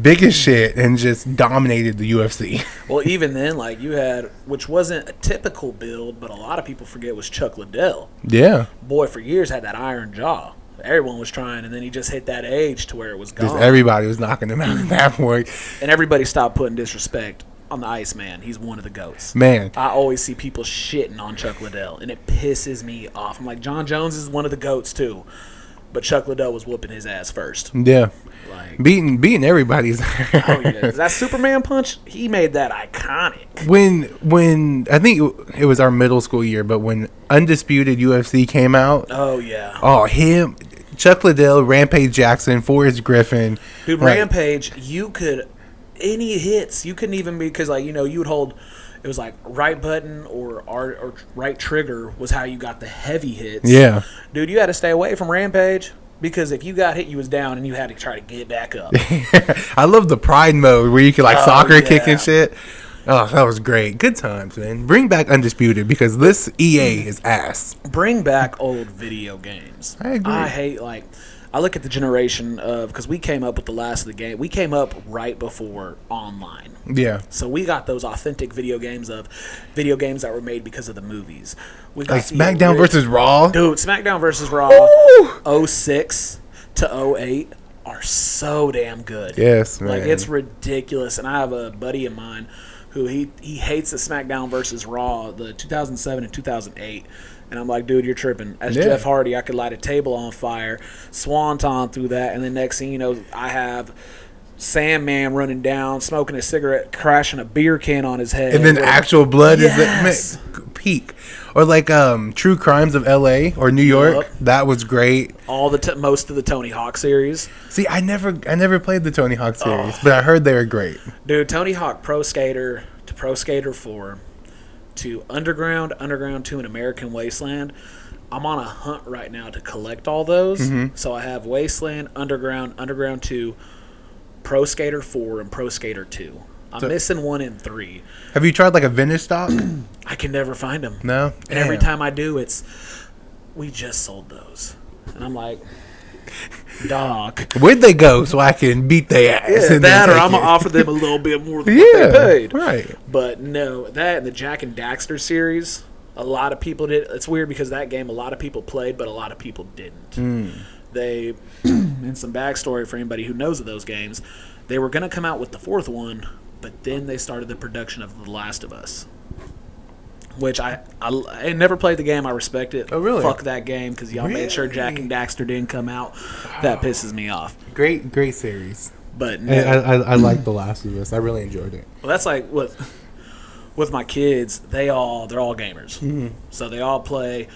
big as shit, and just dominated the UFC. Well, even then, like, you had, which wasn't a typical build, but a lot of people forget, was Chuck Liddell. Yeah. Boy, for years, had that iron jaw. Everyone was trying, and then he just hit that age to where it was gone. Just everybody was knocking him out at that point. And everybody stopped putting disrespect on the Iceman. He's one of the GOATs. Man. I always see people shitting on Chuck Liddell, and it pisses me off. I'm like, John Jones is one of the GOATs too, but Chuck Liddell was whooping his ass first. Yeah. Like, beating everybody's. oh yeah, that Superman punch, he made that iconic. When I think it was our middle school year, but when Undisputed UFC came out. Oh yeah. Oh, him, Chuck Liddell, Rampage Jackson, Forrest Griffin. Dude, like, Rampage, you could any hits, you couldn't even be, because like, you know, you would hold, it was like right button or right trigger was how you got the heavy hits. Yeah. Dude, you had to stay away from Rampage. Because if you got hit, you was down, and you had to try to get back up. I love the pride mode where you could like soccer kick yeah. and shit. Oh, that was great. Good times, man. Bring back Undisputed because this EA is ass. Bring back old video games. I agree. I hate, like, I look at the generation of, because we came up with the last of the game. We came up right before online. Yeah. So we got those authentic video games that were made because of the movies. We got Like SmackDown versus Raw. Dude, SmackDown versus Raw 06 to 08 are so damn good. Yes, man. Like, it's ridiculous. And I have a buddy of mine who he hates the SmackDown versus Raw, the 2007 and 2008. And I'm like, dude, you're tripping. As Jeff Hardy, I could light a table on fire, swanton through that, and the next thing you know, I have Sandman running down, smoking a cigarette, crashing a beer can on his head. And then actual blood yes. is at peak. Or like True Crimes of L.A. or New York. Yep. That was great. All most of the Tony Hawk series. See, I never played the Tony Hawk series, but I heard they were great. Dude, Tony Hawk Pro Skater to Pro Skater 4 to Underground 2, and American Wasteland. I'm on a hunt right now to collect all those. Mm-hmm. So I have Wasteland, Underground 2, Pro Skater 4, and Pro Skater 2. I'm missing 1 and 3. Have you tried like a vintage stock? I can never find them. No? And every time I do, we just sold those. And I'm like, dog. Where'd they go so I can beat their ass? Yeah, that or I'm going to offer them a little bit more than what they paid. Right. But no, that and the Jack and Daxter series, a lot of people did. It's weird because that game a lot of people played, but a lot of people didn't. They, and some backstory for anybody who knows of those games, they were going to come out with the 4th one, but then they started the production of The Last of Us. Which I never played the game. I respect it. Oh, really? Fuck that game because y'all made sure Jack and Daxter didn't come out. That pisses me off. Great series. But no. I like The Last of Us. I really enjoyed it. Well, that's like with my kids. They're all gamers. Mm-hmm. So they all play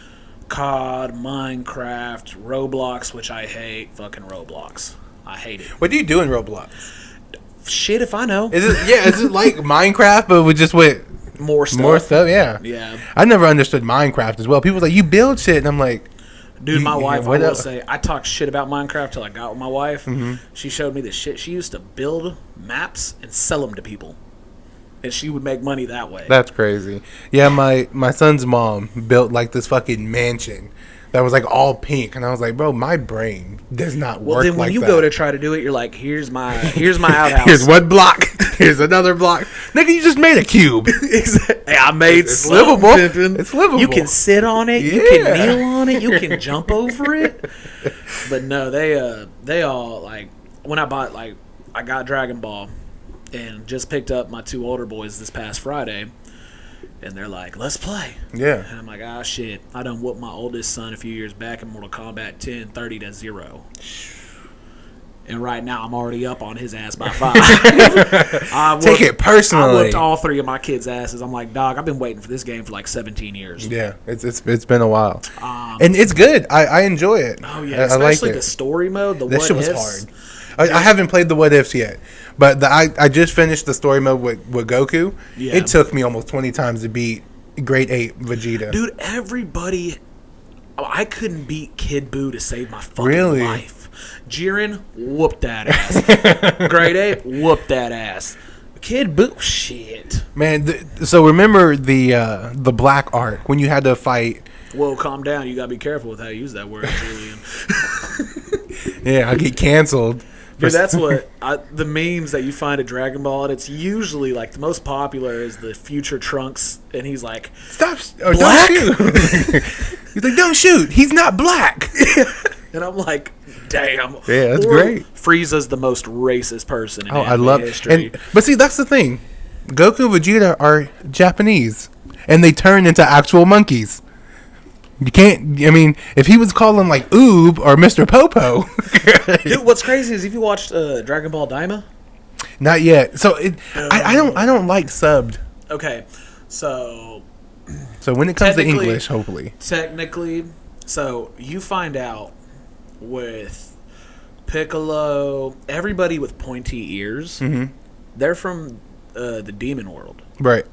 COD, Minecraft, Roblox, which I hate. Fucking Roblox. I hate it. What do you do in Roblox? Shit if I know. Is it like Minecraft but with just more stuff? Yeah. I never understood Minecraft as well. People like, you build shit, and I'm like, dude, my wife, I will say, I talked shit about Minecraft till I got with my wife. Mm-hmm. She showed me the shit. She used to build maps and sell them to people, and she would make money that way. That's crazy. Yeah, my son's mom built like this fucking mansion that was like all pink, and I was like, bro, my brain does not work. Well, then when you go to try to do it, you're like, here's my outhouse. Here's one block. Here's another block. Nigga, you just made a cube. Hey, I made it's livable. It's livable. You can sit on it. Yeah. You can kneel on it. You can jump over it. But no, they all like when I got Dragon Ball and just picked up my 2 older boys this past Friday. And they're like, let's play. Yeah. And I'm like, ah, shit. I done whooped my oldest son a few years back in Mortal Kombat 10, 30-0. And right now, I'm already up on his ass by 5. Take it personally. I whooped all 3 of my kids' asses. I'm like, dog, I've been waiting for this game for like 17 years. Yeah, it's been a while. And it's good. I enjoy it. Oh, yeah. Especially the story mode, the that what shit was ifs. hard. I haven't played the what ifs yet. But I just finished the story mode with Goku. Yeah. It took me almost 20 times to beat Grade 8 Vegeta. Dude, I couldn't beat Kid Buu to save my fucking life. Jiren, whooped that ass. Grade 8, whooped that ass. Kid Buu, shit. Man, so remember the Black Arc when you had to fight. Whoa, calm down. You gotta be careful with how you use that word, Julian. Yeah, I get canceled. Dude, that's what the memes that you find at Dragon Ball, and it's usually like the most popular is the future Trunks, and he's like, "Stop! Don't shoot!" He's like, "Don't shoot! He's not black." And I'm like, damn. Yeah, that's Or great. Frieza's the most racist person in Oh, I anime love history. But see, that's the thing. Goku and Vegeta are Japanese, and they turn into actual monkeys. You can't. I mean, if he was calling like Oob or Mr. Popo, Dude, what's crazy is if you watched Dragon Ball Daima. not yet. So I don't like subbed. Okay, so when it comes to Technically- English, hopefully. technically, so you find out with Piccolo, everybody with pointy ears, they're from the demon world. Right.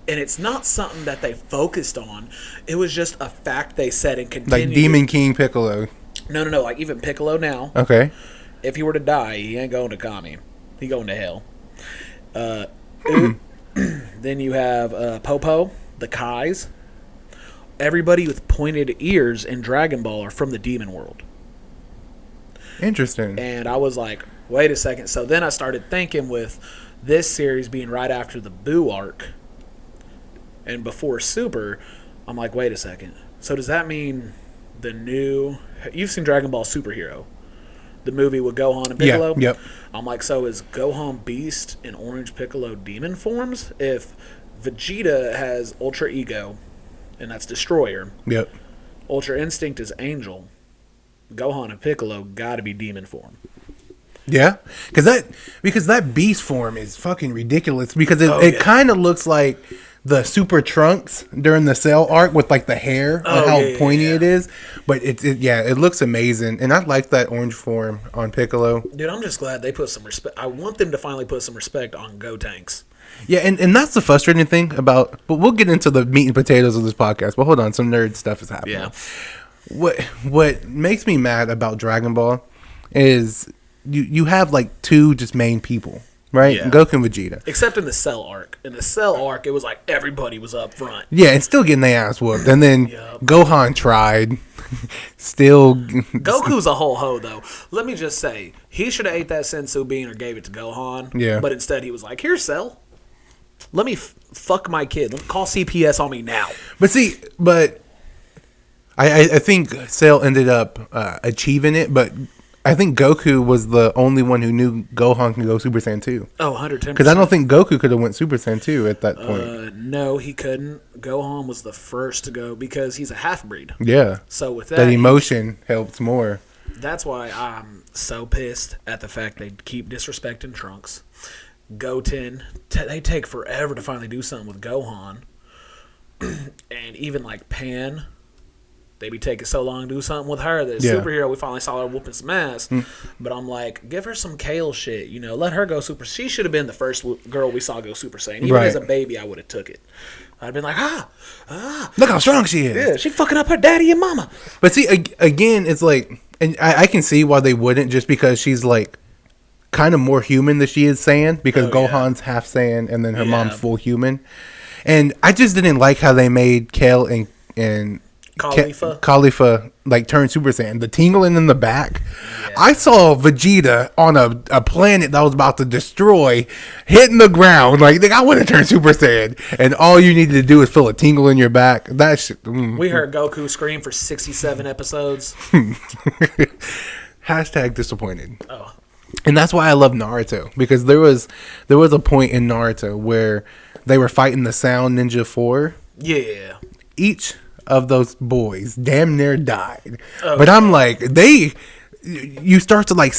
And it's not something that they focused on. It was just a fact they said and continued. Like Demon King Piccolo. No. Like even Piccolo now, Okay. if he were to die, he ain't going to Kami. He going to hell. Then you have Popo, the Kais. Everybody with pointed ears in Dragon Ball are from the demon world. Interesting. And I was like, wait a second. So then I started thinking with this series being right after the Boo arc and before Super, I'm like, wait a second. So does that mean the new... You've seen Dragon Ball Superhero, the movie with Gohan and Piccolo? Yeah, yep. I'm like, so is Gohan Beast and Orange Piccolo demon forms? If Vegeta has Ultra Ego, and that's Destroyer, Yep. Ultra Instinct is Angel, Gohan and Piccolo gotta be demon form. Yeah, because that beast form is fucking ridiculous. Because it yeah. kind of looks like the Super Trunks during the Cell arc with like the hair and how pointy it is. But it looks amazing, and I like that orange form on Piccolo. Dude, I'm just glad they put some respect. I want them to finally put some respect on Gotenks. Yeah, and that's the frustrating thing about. But we'll get into the meat and potatoes of this podcast. But hold on, some nerd stuff is happening. Yeah. What makes me mad about Dragon Ball is you have like two just main people, right? Yeah. Goku and Vegeta. Except in the Cell arc. In the Cell arc, it was like everybody was up front. Yeah, and still getting their ass whooped. And then Yep. Gohan tried. Still. Goku's a whole hoe, though. Let me just say, he should have ate that sensu bean or gave it to Gohan. Yeah. But instead, he was like, "Here, Cell. Let me fuck my kid. Let me call CPS on me now." But I think Cell ended up achieving it, but I think Goku was the only one who knew Gohan can go Super Saiyan 2. Oh, 110%. Because I don't think Goku could have went Super Saiyan 2 at that point. No, he couldn't. Gohan was the first to go because he's a half-breed. Yeah. So with That emotion helps more. That's why I'm so pissed at the fact they keep disrespecting Trunks. Goten, they take forever to finally do something with Gohan. And even like Pan, they be taking so long to do something with her. That superhero, we finally saw her whooping some ass. But I'm like, give her some Kale shit, let her go super. She should have been the first girl we saw go Super Saiyan. Even as a baby, I would have took it. I'd have been like, Look how strong she is. yeah, she fucking up her daddy and mama. But see, again, it's like, and I can see why they wouldn't, just because she's like kind of more human than she is Saiyan, because Gohan's half Saiyan and then her mom's full human. And I just didn't like how they made Kale and Khalifa like turn Super Saiyan. The tingling in the back. Yeah. I saw Vegeta on a planet that was about to destroy, hitting the ground. Like, I want to turn Super Saiyan, and all you needed to do is feel a tingle in your back. That shit. We heard Goku scream for 67 episodes. Hashtag disappointed. Oh. And that's why I love Naruto, because there was a point in Naruto where they were fighting the Sound Ninja 4. Yeah. Each of those boys damn near died. But I'm like, you start to like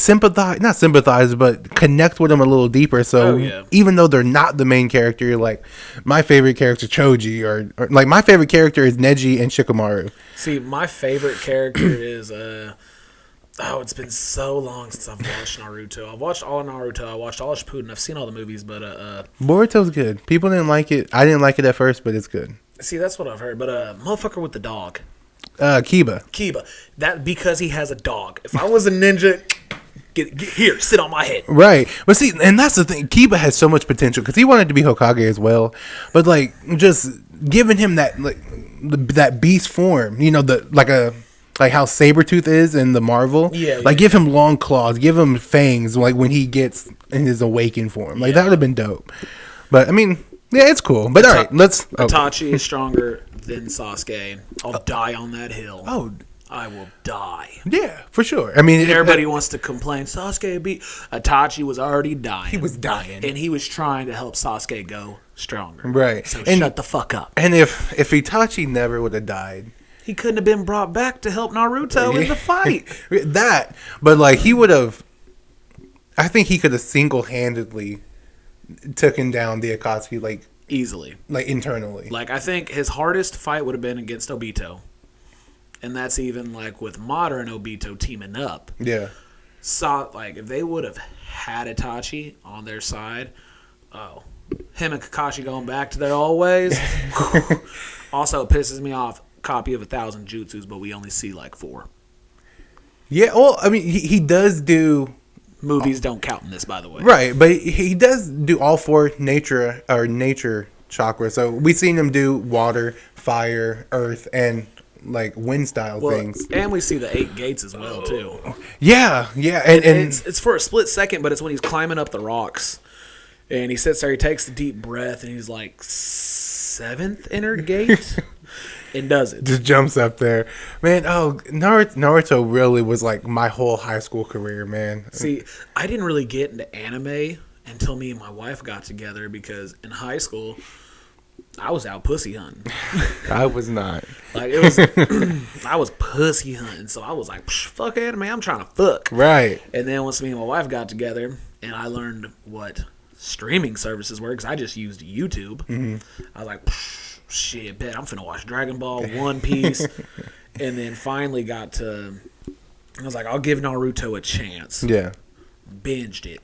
not sympathize, but connect with them a little deeper. So even though they're not the main character, you're like, my favorite character Choji, or like my favorite character is Neji and Shikamaru. See, my favorite character is it's been so long since I've watched Naruto. I've watched all of Naruto. I watched all of Shippuden. I've seen all the movies, but Boruto's good. People didn't like it. I didn't like it at first, but it's good. See, that's what I've heard. But motherfucker with the dog. Kiba. That because he has a dog. If I was a ninja, get here, sit on my head. Right. But see, and that's the thing. Kiba has so much potential because he wanted to be Hokage as well. But like, just giving him that that beast form, like how Sabretooth is in the Marvel. Yeah. Like, give him long claws, give him fangs, like when he gets in his awakened form. Like, that would have been dope. But I mean, yeah, it's cool. But all right, let's. Itachi is stronger than Sasuke. I'll die on that hill. Oh, I will die. Yeah, for sure. I mean, And everybody wants to complain. Sasuke beat Itachi was already dying. He was dying, and he was trying to help Sasuke go stronger. Right. So and, shut the fuck up. And if Itachi never would have died, he couldn't have been brought back to help Naruto in the fight. That, but like he would have. I think he could have single-handedly taken down the Akatsuki like easily, like internally. Like I think his hardest fight would have been against Obito. And that's even like with modern Obito teaming up. Yeah. So like if they would have had Itachi on their side, him and Kakashi going back to their old ways. Also, it pisses me off. Copy of 1,000 jutsus, but we only see like 4. Yeah. Well, I mean, he does do. Movies don't count in this, by the way. Right, but he does do all 4 nature chakras. So we've seen him do water, fire, earth, and like wind style things. And we see the 8 gates as well too. Yeah, and it's for a split second, but it's when he's climbing up the rocks, and he sits there, he takes a deep breath, and he's like 7th inner gate, and does it. Just jumps up there, man. Oh, Naruto really was like my whole high school career, man. See, I didn't really get into anime until me and my wife got together because in high school, I was out pussy hunting. I was not. Like it was, I was pussy hunting, so I was like, "Fuck anime, I'm trying to fuck." Right. And then once me and my wife got together, and I learned what streaming services were, because I just used YouTube. Mm-hmm. I was like, "Shit, bet I'm finna watch Dragon Ball, One Piece," and then finally got to. I was like, "I'll give Naruto a chance." Yeah. Binged it,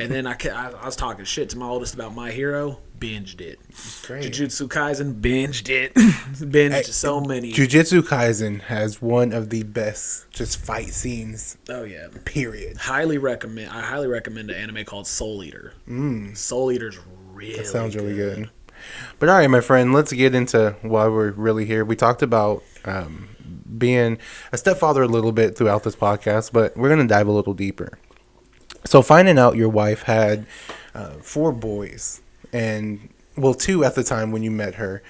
and then I was talking shit to my oldest about My Hero. Binged it. Great. Jujutsu Kaisen, binged it. Binged so many. Jujutsu Kaisen has one of the best just fight scenes. Oh yeah. Period. I highly recommend an anime called Soul Eater. Soul Eater's really That sounds really good. But all right, my friend, let's get into why we're really here. We talked about being a stepfather a little bit throughout this podcast, but we're going to dive a little deeper. So finding out your wife had 4 boys, and well, 2 at the time when you met her,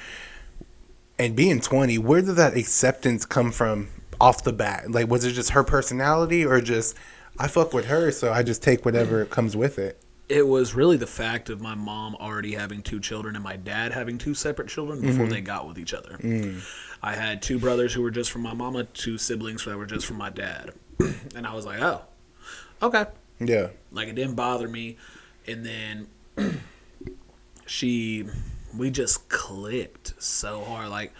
and being 20, where did that acceptance come from off the bat? Like, was it just her personality, or just I fuck with her, so I just take whatever comes with it? It was really the fact of my mom already having 2 children and my dad having 2 separate children before they got with each other. I had 2 brothers who were just from my mama, 2 siblings that were just from my dad, and I was like, oh, okay. Yeah. Like, it didn't bother me. And then we just clicked so hard. Like,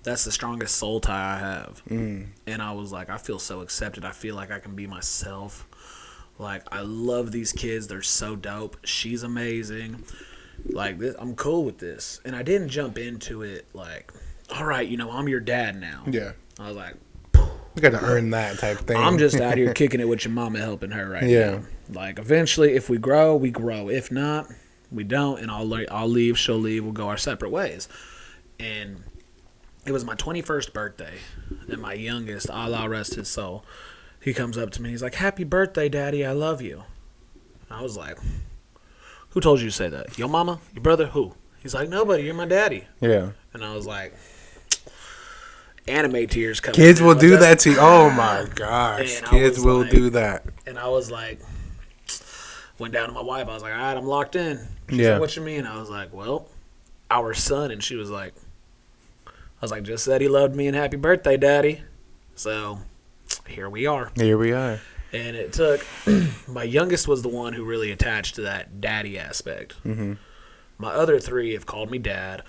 that's the strongest soul tie I have. And I was like, I feel so accepted. I feel like I can be myself. Like, I love these kids. They're so dope. She's amazing. Like, I'm cool with this. And I didn't jump into it like, all right, I'm your dad now. Yeah. I was like, You got to earn that type thing. I'm just out here kicking it with your mama, helping her right now. Like, eventually, if we grow, we grow. If not, we don't, and I'll leave, she'll leave, we'll go our separate ways. And it was my 21st birthday, and my youngest, Allah rest his soul, he comes up to me, he's like, "Happy birthday, Daddy, I love you." I was like, "Who told you to say that? Your mama? Your brother? Who?" He's like, "Nobody, you're my daddy." Yeah. And I was like, anime tears coming. Kids will do that to you. Oh my gosh. Kids will do that. And I was like, went down to my wife. I was like, all right, I'm locked in. She's Yeah. like, what you mean? I was like, well, our son. And she was like, I was like, just said he loved me and happy birthday, Daddy. So here we are. Here we are. And it took, my youngest was the one who really attached to that daddy aspect. Mm-hmm. My other 3 have called me dad.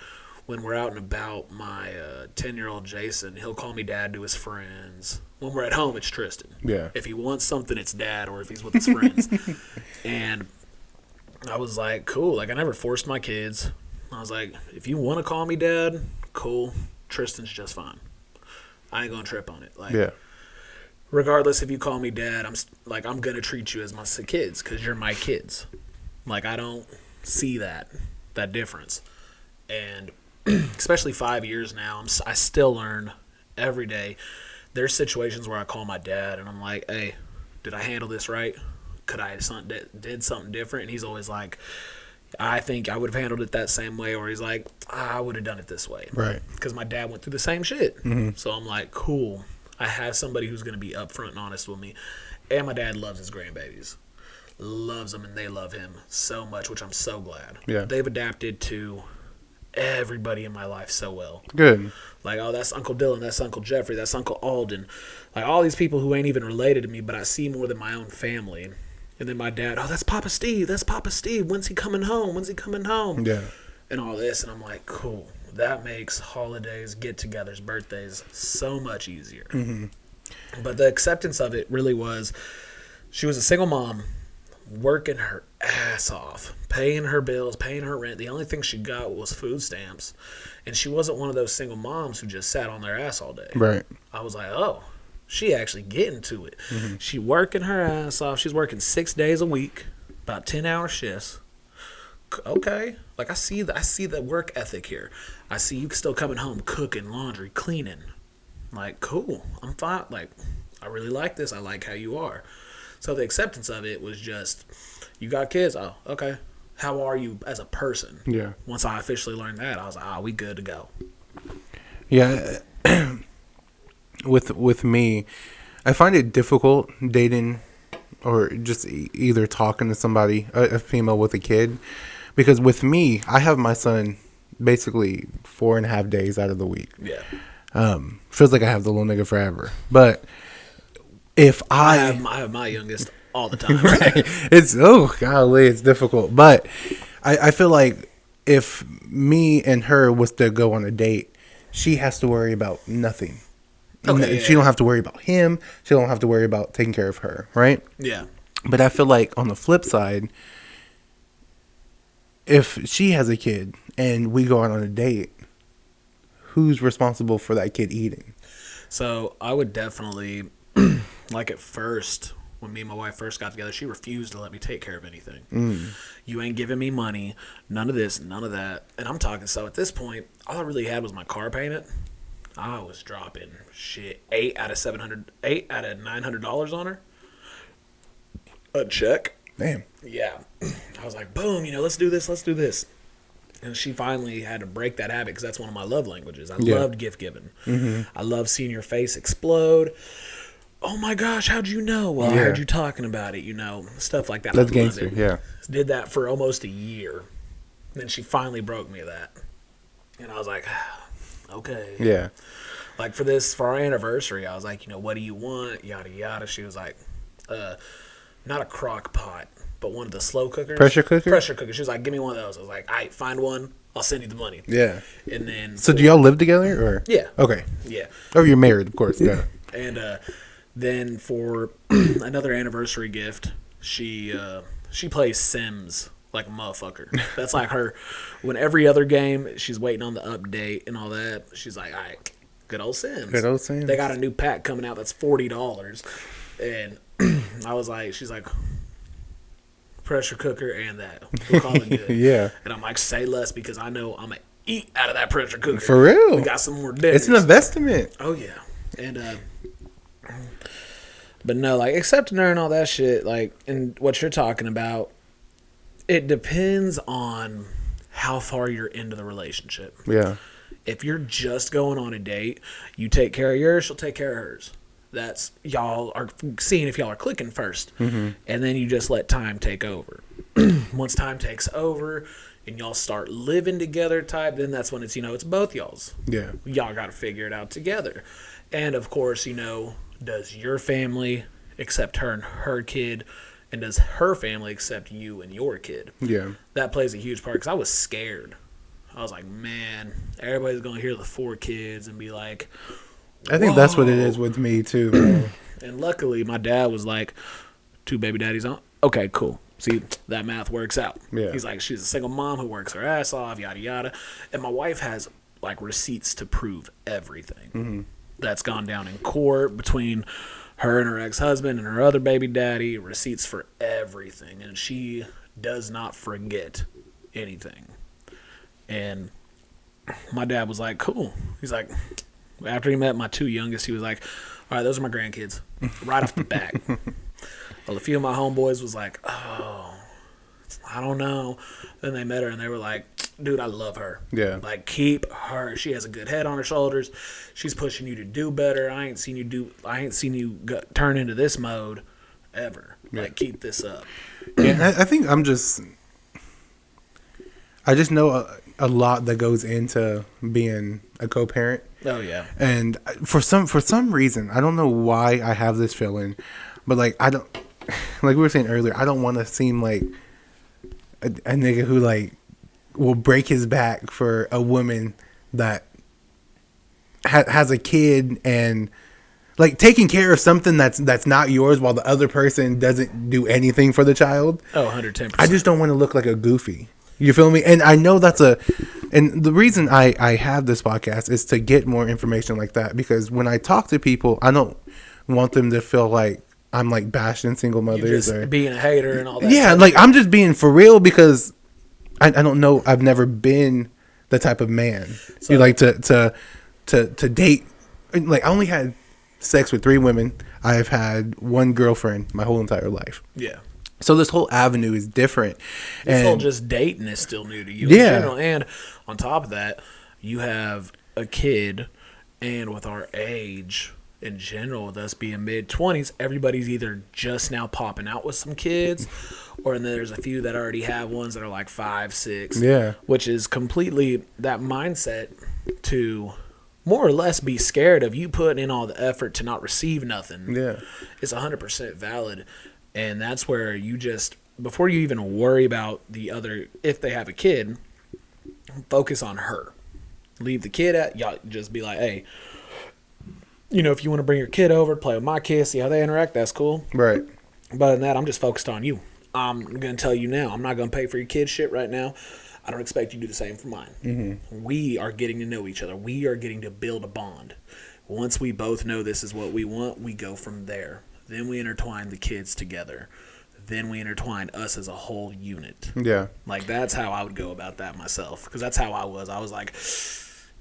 When we're out and about, my 10-year-old Jason, he'll call me dad to his friends. When we're at home, it's Tristun. Yeah. If he wants something, it's dad, or if he's with his friends. And I was like, cool. Like, I never forced my kids. I was like, if you want to call me dad, cool. Tristan's just fine. I ain't going to trip on it. Like, Yeah. regardless if you call me dad, I'm going to treat you as my kids because you're my kids. Like, I don't see that difference. And especially 5 years now, I still learn every day. There's situations where I call my dad and I'm like, hey, did I handle this right? Could I have did something different? And he's always like, I think I would have handled it that same way. Or he's like, I would have done it this way. Right. Because my dad went through the same shit. Mm-hmm. So I'm like, cool. I have somebody who's going to be upfront and honest with me. And my dad loves his grandbabies. Loves them, and they love him so much, which I'm so glad. Yeah. They've adapted to everybody in my life so well. Good. Like, oh, that's Uncle Dylan, that's Uncle Jeffrey, that's Uncle Alden. Like, all these people who ain't even related to me, but I see more than my own family. And then my dad, oh, that's Papa Steve, that's Papa Steve. When's he coming home? When's he coming home? Yeah. And all this, and I'm like, cool. That makes holidays, get-togethers, birthdays so much easier. Mm-hmm. But the acceptance of it really was, she was a single mom, working her ass off, paying her bills, paying her rent. The only thing she got was food stamps. And she wasn't one of those single moms who just sat on their ass all day. Right. I was like, oh, she actually getting to it. Mm-hmm. She working her ass off. She's working 6 days a week, about 10-hour shifts. Okay. Like, I see the work ethic here. I see you still coming home, cooking, laundry, cleaning. Like, cool. I'm fine. Like, I really like this. I like how you are. So the acceptance of it was just, you got kids? Oh, okay. How are you as a person? Yeah. Once I officially learned that, I was like, we good to go. Yeah. With me, I find it difficult dating or just either talking to somebody, a female with a kid. Because with me, I have my son basically 4.5 days out of the week. Yeah. Feels like I have the little nigga forever. But if I have my youngest all the time. Right. It's, golly, it's difficult. But I feel like if me and her was to go on a date, she has to worry about nothing. Okay, She don't have to worry about him. She don't have to worry about taking care of her, right? Yeah. But I feel like on the flip side, if she has a kid and we go out on a date, who's responsible for that kid eating? So I would definitely, like at first, when me and my wife first got together, she refused to let me take care of anything. You ain't giving me money, none of this, none of that. And I'm talking, so at this point, all I really had was my car payment. I was dropping $8 out of $900 on her. A check. Damn. Yeah. I was like, boom, let's do this. And she finally had to break that habit because that's one of my love languages. I loved gift giving. Mm-hmm. I love seeing your face explode. Oh my gosh, how'd you know? Well, I heard you talking about it, stuff like that. That's gangster, yeah. Did that for almost a year. Then she finally broke me of that. And I was like, okay. Yeah. Like for our anniversary, I was like, what do you want? Yada, yada. She was like, not a crock pot, but one of the slow cookers. Pressure cooker? Pressure cooker. She was like, give me one of those. I was like, all right, find one. I'll send you the money. Yeah. And then. So do y'all live together or? Yeah. Okay. Yeah. Oh, you're married, of course. Yeah. And then for another anniversary gift, she plays Sims like a motherfucker. That's like her. When every other game, she's waiting on the update and all that. She's like, all right, good old Sims. Good old Sims. They got a new pack coming out that's $40. And I was like, she's like, pressure cooker and that. We'll call it good. Yeah. And I'm like, say less because I know I'm going to eat out of that pressure cooker. For real? We got some more dinners. It's an investment. Oh, yeah. And, but no, like, accepting her and all that shit, like, and what you're talking about, it depends on how far you're into the relationship. Yeah. If you're just going on a date, you take care of yours, she'll take care of hers. That's, y'all are seeing if y'all are clicking first. Mm-hmm. And then you just let time take over. Once time takes over and y'all start living together type, then that's when it's, it's both y'all's. Yeah. Y'all got to figure it out together. And, of course, does your family accept her and her kid? And does her family accept you and your kid? Yeah. That plays a huge part because I was scared. I was like, man, everybody's going to hear the 4 kids and be like, I think that's what it is with me, too. And luckily, my dad was like, 2 baby daddies on? Okay, cool. See, that math works out. Yeah. He's like, she's a single mom who works her ass off, yada, yada. And my wife has, like, receipts to prove everything. Mm-hmm. That's gone down in court between her and her ex-husband and her other baby daddy. Receipts for everything. And she does not forget anything. And my dad was like, cool. He's like, after he met my 2 youngest, he was like, all right, those are my grandkids. Right off the bat. Well, a few of my homeboys was like, oh, I don't know. Then they met her and they were like, dude, I love her. Yeah. Like, keep her. She has a good head on her shoulders. She's pushing you to do better. I ain't seen you turn into this mode ever. Yeah. Like, keep this up. Yeah, I think I just know a lot that goes into being a co-parent. Oh yeah. And for some reason, I don't know why I have this feeling, but like I don't, like we were saying earlier, I don't want to seem like a nigga who like will break his back for a woman that has a kid and like taking care of something that's not yours while the other person doesn't do anything for the child. Oh, 110%. I just don't want to look like a goofy. You feel me? And I know and the reason I have this podcast is to get more information like that, because when I talk to people, I don't want them to feel like I'm like bashing single mothers or being a hater and all that. Yeah, like I'm just being for real because I don't know. I've never been the type of man you like to date. Like I only had sex with 3 women. I've had 1 girlfriend my whole entire life. Yeah. So this whole avenue is different. This whole just dating is still new to you. Yeah. In general. And on top of that, you have a kid, and with our age in general, with us being mid-20s, everybody's either just now popping out with some kids, or and then there's a few that already have ones that are like 5, 6. Yeah. Which is completely that mindset to more or less be scared of you putting in all the effort to not receive nothing. Yeah. It's 100% valid. And that's where you just, before you even worry about the other, if they have a kid, focus on her. Leave the kid at, y'all just be like, hey, you know, if you want to bring your kid over, play with my kids, see how they interact, that's cool. Right. But other than that, I'm just focused on you. I'm going to tell you now, I'm not going to pay for your kid shit right now. I don't expect you to do the same for mine. Mm-hmm. We are getting to know each other. We are getting to build a bond. Once we both know this is what we want, we go from there. Then we intertwine the kids together. Then we intertwine us as a whole unit. Yeah. Like, that's how I would go about that myself. Because that's how I was. I was like,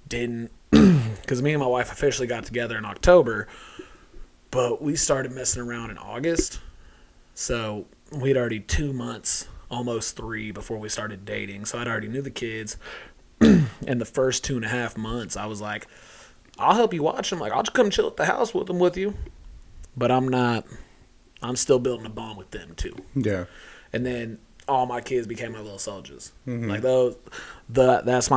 because me and my wife officially got together in October, but we started messing around in August. So we'd already 2 months, almost 3, before we started dating. So I'd already knew the kids. And the first 2.5 months, I was like, I'll help you watch them. Like, I'll just come chill at the house with them with you. But I'm still building a bond with them too. Yeah. And then all my kids became my little soldiers. Mm-hmm. Like that's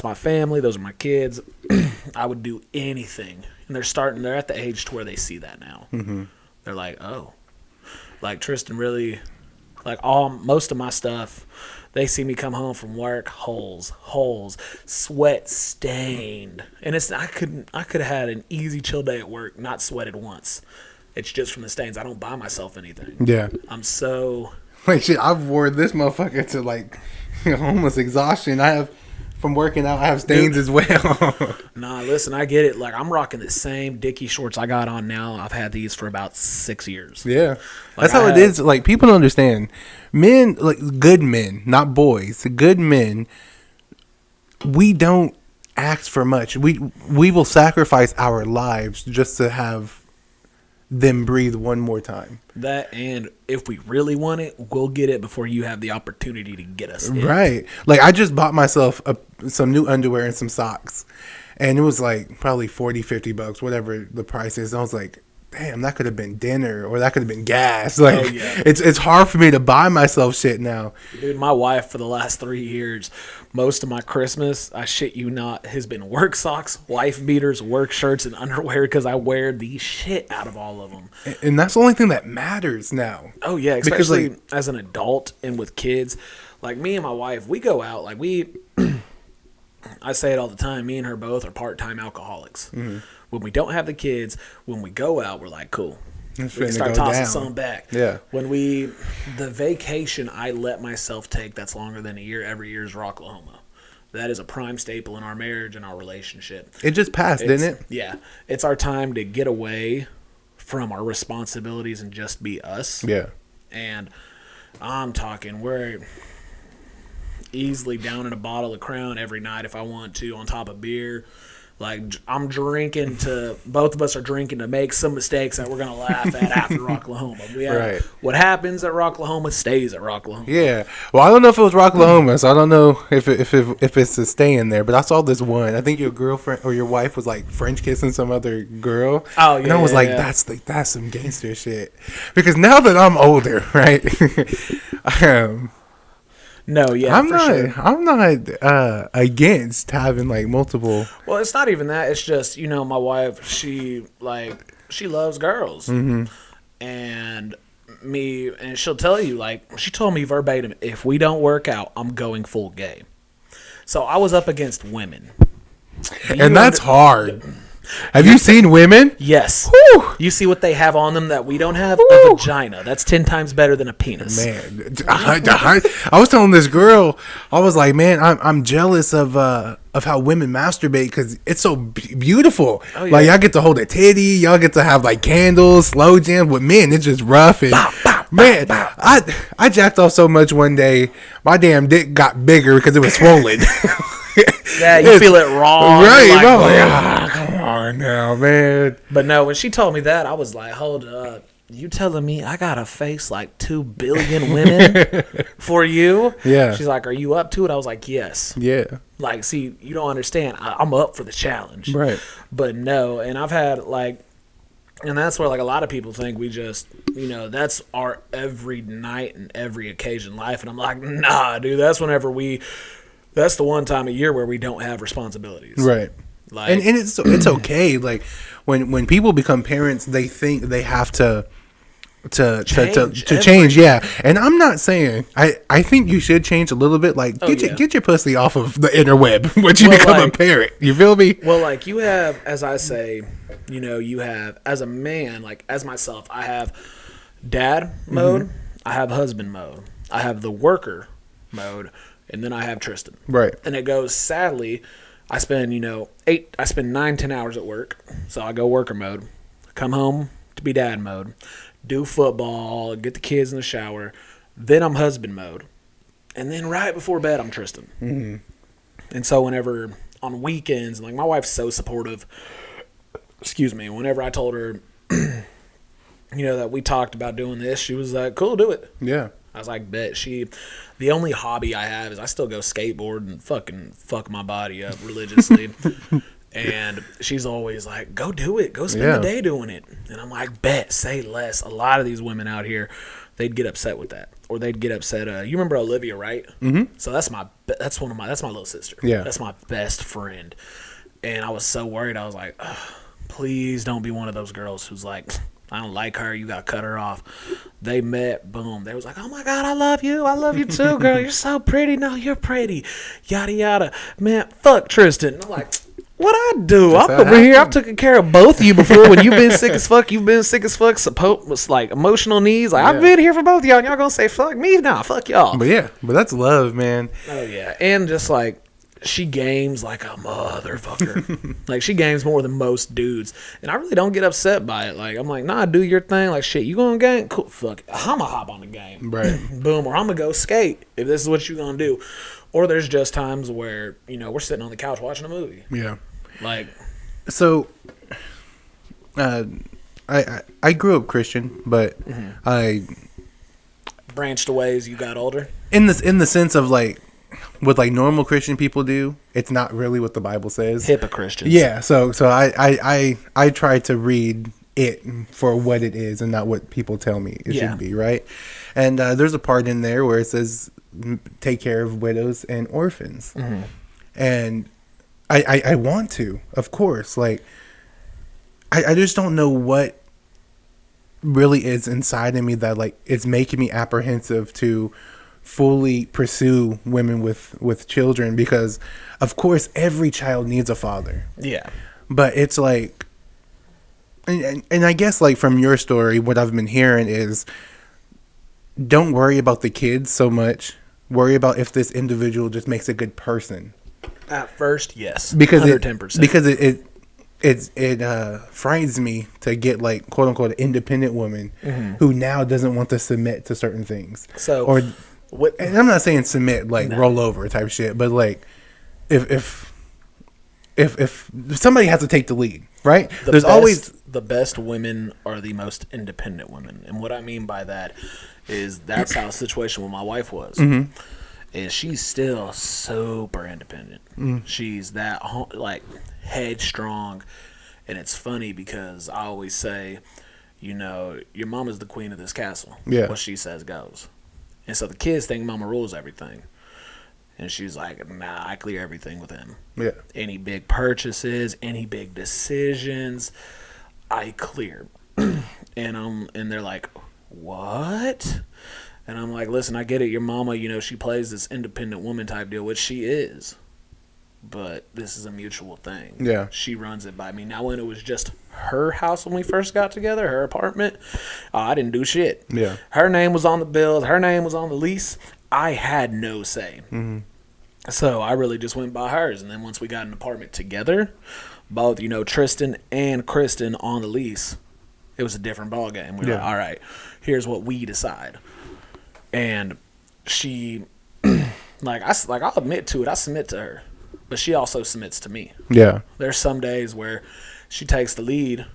my family. Those are my kids. I would do anything. And they're at the age to where they see that now. Mm-hmm. They're like, oh, like Tristun really, like most of my stuff, they see me come home from work, holes, sweat stained. And I could have had an easy chill day at work, not sweated once. It's just from the stains. I don't buy myself anything. Yeah. I'm so... Like, shit, I've wore this motherfucker to, like, almost exhaustion. I have, from working out, I have stains as well. Nah, listen, I get it. Like, I'm rocking the same Dickie shorts I got on now. I've had these for about 6 years. Yeah. Like, that's how it is. Like, people don't understand. Men, like, good men, not boys, good men, we don't ask for much. We will sacrifice our lives just to have them breathe one more time. That, and if we really want it, we'll get it before you have the opportunity to get us it. Right. Like, I just bought myself some new underwear and some socks, and it was like probably $40-$50, whatever the price is. And I was like, damn, that could have been dinner, or that could have been gas. Like, it's hard for me to buy myself shit now. Dude, my wife for the last 3 years, most of my Christmas, I shit you not, has been work socks, wife beaters, work shirts, and underwear, because I wear the shit out of all of them. And that's the only thing that matters now. Oh yeah, especially because, like, as an adult and with kids. Like, me and my wife, we go out, like, I say it all the time, me and her both are part-time alcoholics. Mm-hmm. When we don't have the kids, when we go out, we're like, cool. We can start tossing some back. Yeah. When the vacation I let myself take that's longer than a year every year is Rocklahoma. That is a prime staple in our marriage and our relationship. It just passed, didn't it? Yeah. It's our time to get away from our responsibilities and just be us. Yeah. And I'm talking, we're easily down in a bottle of Crown every night if I want to, on top of beer. Like, I'm drinking to, both of us are drinking to make some mistakes that we're going to laugh at after Rocklahoma. Right. What happens at Rocklahoma stays at Rocklahoma. Yeah. Well, I don't know if it was Rocklahoma, so I don't know if it's a staying there. But I saw this one. I think your girlfriend or your wife was like French kissing some other girl. Oh, yeah. And I was like, that's some gangster shit. Because now that I'm older, right? No, yeah, I'm not against having like multiple. Well, it's not even that. It's just, my wife, she loves girls. Mm-hmm. And she'll tell you, like, she told me verbatim, if we don't work out, I'm going full gay. So I was up against women. And that's hard. Have you seen women? Yes. Whew. You see what they have on them that we don't have? A vagina. That's 10 times better than a penis. Man, I was telling this girl, I was like, man, I'm jealous of how women masturbate because it's so beautiful. Oh, yeah. Like, y'all get to hold a titty, y'all get to have like candles, slow jams. With men, it's just rough and man, I jacked off so much one day, my damn dick got bigger because it was swollen. Yeah, you feel it raw. Right. Come on now, man. But no, when she told me that, I was like, hold up. You telling me I got to face like 2 billion women for you? Yeah. She's like, are you up to it? I was like, yes. Yeah. Like, see, you don't understand. I'm up for the challenge. Right. But no, and I've had like, and that's where like a lot of people think we just, that's our every night and every occasion life. And I'm like, nah, dude, that's the one time a year where we don't have responsibilities. Right. Like, and it's okay. Like when people become parents, they think they have to change. Yeah. And I'm not saying I think you should change a little bit. Like get your pussy off of the interweb when you become a parent. You feel me? Well, like you have, as I say, you have as a man, like as myself, I have dad mode, I have husband mode, I have the worker mode. And then I have Tristun. Right. And it goes, sadly, I spend 9-10 hours at work. So I go worker mode, come home to be dad mode, do football, get the kids in the shower. Then I'm husband mode. And then right before bed, I'm Tristun. Mm-hmm. And so whenever, on weekends, like my wife's so supportive. Excuse me. Whenever I told her, that we talked about doing this, she was like, cool, do it. Yeah. I was like, bet. The only hobby I have is I still go skateboard and fucking fuck my body up religiously. And she's always like, go do it. Go spend the day doing it. And I'm like, bet, say less. A lot of these women out here, they'd get upset with that. Or they'd get upset. You remember Olivia, right? Mm-hmm. So that's my little sister. Yeah. That's my best friend. And I was so worried. I was like, please don't be one of those girls who's like, I don't like her. You got to cut her off. They met. Boom. They was like, oh, my God, I love you. I love you, too, girl. You're so pretty. No, you're pretty. Yada, yada. Man, fuck Tristun. And I'm like, what I do? I'm over here. I've taken care of both of you before. When you've been sick as fuck, you've been sick as fuck. Was like emotional needs. Like, I've been here for both of y'all. And y'all going to say, fuck me? Nah, fuck y'all. But that's love, man. Oh, yeah. And just like, she games like a motherfucker. Like, she games more than most dudes. And I really don't get upset by it. Like, I'm like, nah, do your thing. Like, shit, you going to game? Cool. Fuck it. I'm going to hop on the game. Right. Boom. Or I'm going to go skate if this is what you going to do. Or there's just times where, we're sitting on the couch watching a movie. Yeah. Like. So, I grew up Christian, but I branched away as you got older. In the sense of like, what like normal Christian people do, it's not really what the Bible says. Christians. Yeah, so I try to read it for what it is and not what people tell me it should be, right? And there's a part in there where it says take care of widows and orphans. Mm-hmm. And I want to, of course. Like I just don't know what really is inside of me that like it's making me apprehensive to fully pursue women with children, because of course every child needs a father. Yeah. But it's like, and I guess like from your story, what I've been hearing is don't worry about the kids so much. Worry about if this individual just makes a good person. At first, yes. Because 110%. Because it frightens me to get like quote unquote an independent woman who now doesn't want to submit to certain things. So and I'm not saying submit like roll over type shit, but like if if somebody has to take the lead, right? There's always the best women are the most independent women, and what I mean by that is that's how the situation with my wife was. Mm-hmm. Is she's still super independent. She's that like headstrong, and it's funny because I always say, you know, your mama's the queen of this castle. Yeah, what she says goes, and so the kids think mama rules everything. And she's like, nah, I clear everything with him. Yeah. Any big purchases, any big decisions, I clear. And they're like, what? And I'm like, listen, I get it. Your mama, you know, she plays this independent woman type deal, which she is. But this is a mutual thing. Yeah. She runs it by me. Now, when it was just her house when we first got together, her apartment, I didn't do shit. Yeah. Her name was on the bills. Her name was on the lease. I had no say. Mm-hmm. So I really just went by hers. And then once we got an apartment together, both, you know, Tristan and Kristen on the lease, it was a different ballgame. We were like, all right, here's what we decide. And she, I'll admit to it, I submit to her. But she also submits to me. Yeah. There's some days where she takes the lead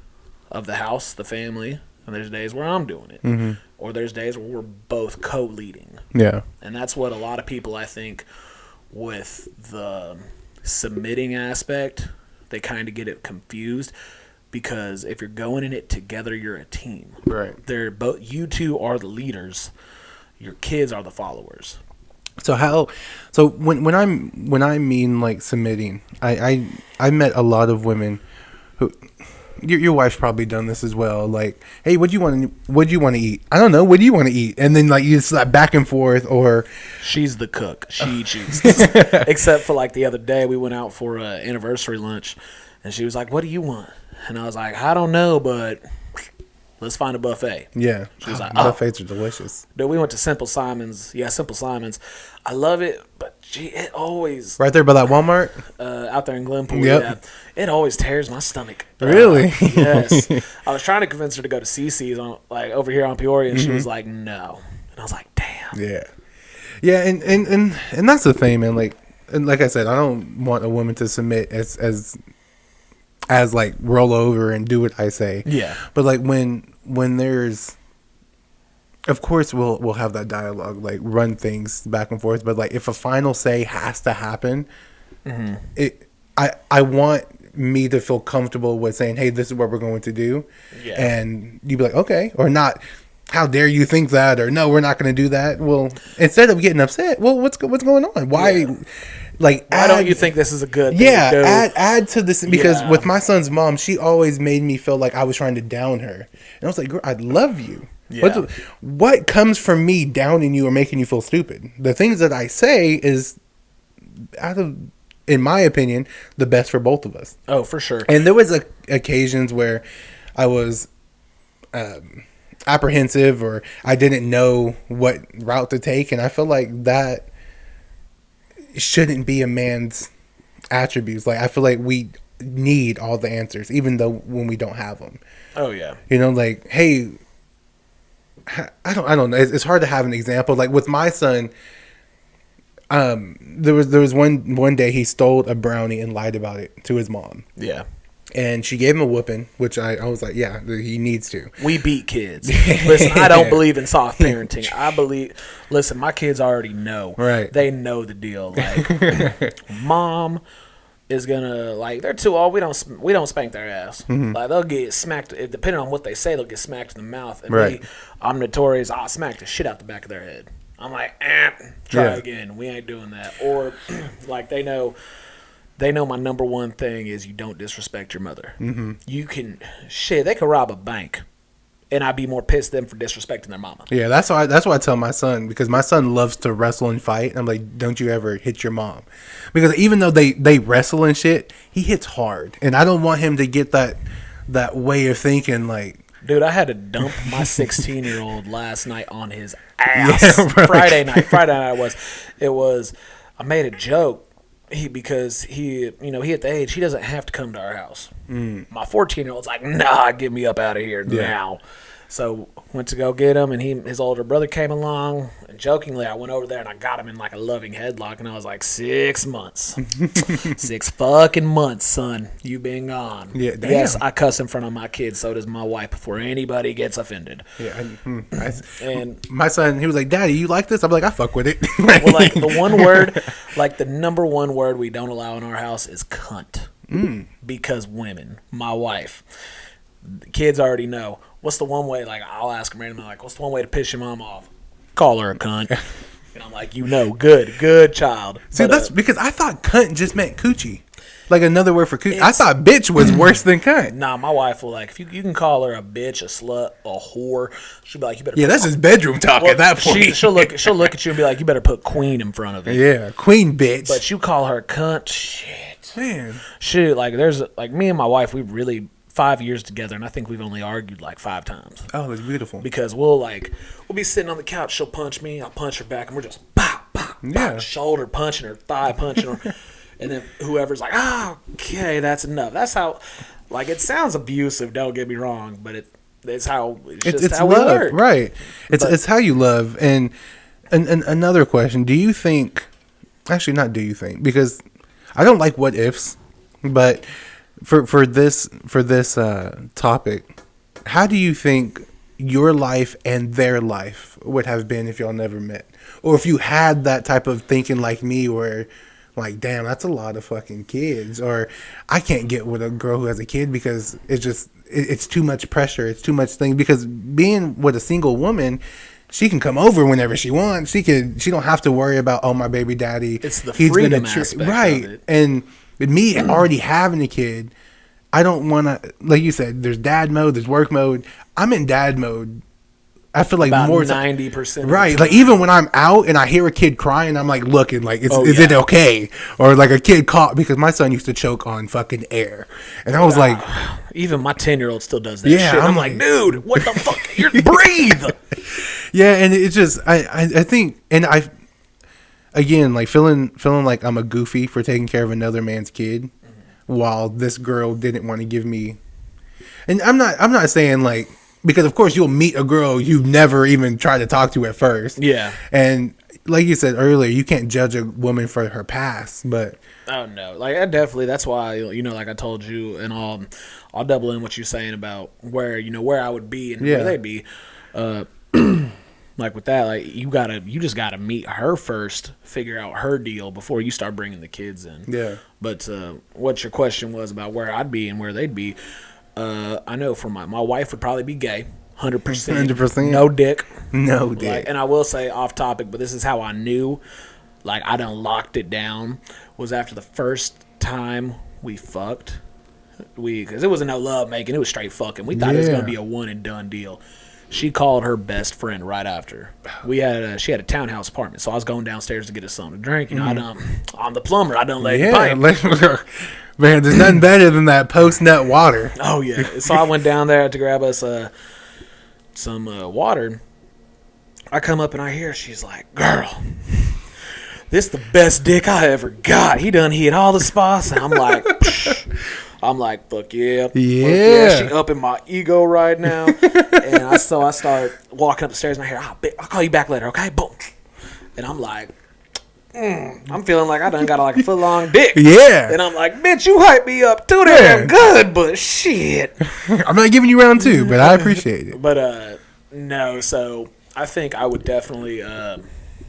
of the house, the family, and there's days where I'm doing it. Mm-hmm. Or there's days where we're both co-leading. Yeah. And that's what a lot of people, I think, with the submitting aspect, they kind of get it confused, because if you're going in it together, you're a team. Right. They're both, you two are the leaders, your kids are the followers. So when I mean like submitting, I met a lot of women who, your wife's probably done this as well. Like, hey, what do you want to eat? I don't know. What do you want to eat? And then like you just like back and forth. Or she's the cook. She chooses. Except for like the other day, we went out for an anniversary lunch, and she was like, "What do you want?" And I was like, "I don't know, but let's find a buffet." Yeah. She was like, buffets are delicious. Dude, we went to Simple Simon's. Yeah, Simple Simon's. I love it, but gee, it always... Right there by that Walmart? Out there in Glenpool, yep. Yeah. It always tears my stomach. Really? Yes. I was trying to convince her to go to CC's over here on Peoria, and she was like, no. And I was like, damn. Yeah. Yeah, and that's the thing, man. Like, and like I said, I don't want a woman to submit as like roll over and do what I say. Yeah. But like when there's, of course we'll have that dialogue, like run things back and forth. But like if a final say has to happen, I want me to feel comfortable with saying, hey, this is what we're going to do. Yeah. And you'd be like, okay, or not. How dare you think that? Or no, we're not going to do that. Well, instead of getting upset, well, what's going on? Why? Yeah. Like, why don't you think this is a good thing? Yeah, add to this, because with my son's mom, she always made me feel like I was trying to down her, and I was like, girl, I love you. Yeah. What comes from me downing you or making you feel stupid? The things that I say is in my opinion, the best for both of us. Oh, for sure. And there was occasions where I was apprehensive, or I didn't know what route to take, and I feel like that shouldn't be a man's attributes. Like, I feel like we need all the answers, even though when we don't have them. Oh yeah. You know, like, hey, I don't know. It's hard to have an example. Like with my son, there was one day he stole a brownie and lied about it to his mom. Yeah. And she gave him a whooping, which I was like, yeah, he needs to. We beat kids. Listen, I don't believe in soft parenting. Listen, my kids already know. Right. They know the deal. Like, mom is gonna, like, they're too old. We don't spank their ass. Mm-hmm. Like, they'll get smacked. Depending on what they say, they'll get smacked in the mouth. And right. I'm notorious. I'll smack the shit out the back of their head. I'm like, try again. We ain't doing that. Or like they know my number one thing is you don't disrespect your mother. Mm-hmm. They could rob a bank, and I'd be more pissed than for disrespecting their mama. Yeah, that's why I tell my son, because my son loves to wrestle and fight. And I'm like, don't you ever hit your mom, because even though they wrestle and shit, he hits hard, and I don't want him to get that way of thinking. Like, dude, I had to dump my 16-year-old last night on his ass. Yeah, Friday night I made a joke. Because he at the age, he doesn't have to come to our house. My 14-year-old's like, nah, get me up out of here now. So went to go get him, and his older brother came along. And jokingly, I went over there and I got him in like a loving headlock, and I was like, 6 months, 6 fucking months, son, you been gone. Yeah, damn. Yes, I cuss in front of my kids. So does my wife before anybody gets offended. Yeah, And my son, he was like, "Daddy, you like this?" I'm like, "I fuck with it." well, like the one word, like the number one word we don't allow in our house is cunt. Because women, my wife, kids already know. What's the one way? Like I'll ask them randomly, like, "What's the one way to piss your mom off?" Call her a cunt. And I'm like, good child. See, But, that's because I thought cunt just meant coochie, like another word for coochie. I thought bitch was worse than cunt. Nah, my wife will like if you can call her a bitch, a slut, a whore. She'll be like, you better. Yeah, that's just bedroom talk at that point. She'll look at you and be like, you better put queen in front of it. Yeah, queen bitch. But you call her a cunt, shit. Man, Shoot, like there's like me and my wife, we really 5 years together, and I think we've only argued like 5 times. oh, that's beautiful. Because we'll be sitting on the couch, she'll punch me, I'll punch her back, and we're just pop, pop, Yeah. pop, shoulder punching her, thigh punching her, and then whoever's like, okay, that's enough. That's how, like, it sounds abusive. Don't get me wrong, but it's how It's how love, we work. right? It's how you love. And another question: do you think? Actually, not do you think, because I don't like what ifs, but for this topic, how do you think your life and their life would have been if y'all never met, or if you had that type of thinking like me, where like, damn, that's a lot of fucking kids, or I can't get with a girl who has a kid because it's too much pressure, it's too much thing. Because being with a single woman, she can come over whenever she wants. She don't have to worry about, oh, my baby daddy. It's the freedom aspect right. of it. And with me already having a kid, I don't want to, like you said, there's dad mode, there's work mode. I'm in dad mode. I feel like About more 90%. right. Like even when I'm out and I hear a kid crying, I'm like looking like, is it okay? Or like a kid caught, because my son used to choke on fucking air, and I was like, even my 10-year-old still does that. Yeah, shit. I'm I'm like, dude, what the fuck? You're breathe. yeah, and it's just I think, and I again like feeling like I'm a goofy for taking care of another man's kid, while this girl didn't want to give me. And I'm not saying like, because of course you'll meet a girl you never even try to talk to at first. Yeah. And like you said earlier, you can't judge a woman for her past, but Oh no, like I definitely. That's why like I told you, and I'll double in what you're saying about where I would be and where they'd be. Like with that, like you just gotta meet her first, figure out her deal before you start bringing the kids in. Yeah. But what your question was about where I'd be and where they'd be, I know for my wife would probably be gay, 100%, 100%, no dick, no dick. Like, and I will say off topic, but this is how I knew. Like I done locked it down. Was after the first time we fucked, because it wasn't no love making, it was straight fucking. We thought it was gonna be a one and done deal. She called her best friend right after. She had a townhouse apartment, so I was going downstairs to get us something to drink. I'm the plumber. I done laid the pipe. Man, there's nothing better than that post-nut water. Oh yeah. So I went down there to grab us some water. I come up and I hear she's like, "Girl, this the best dick I ever got. He done hit all the spots." And I'm like, fuck yeah. Yeah. She up in my ego right now. And so I start walking up the stairs and I hear, I'll call you back later, okay? Boom. And I'm like, I'm feeling like I done got like a foot long dick. Yeah. And I'm like, bitch, you hype me up too damn good, but shit. I'm not giving you round 2, but I appreciate it. But no, so I think I would definitely,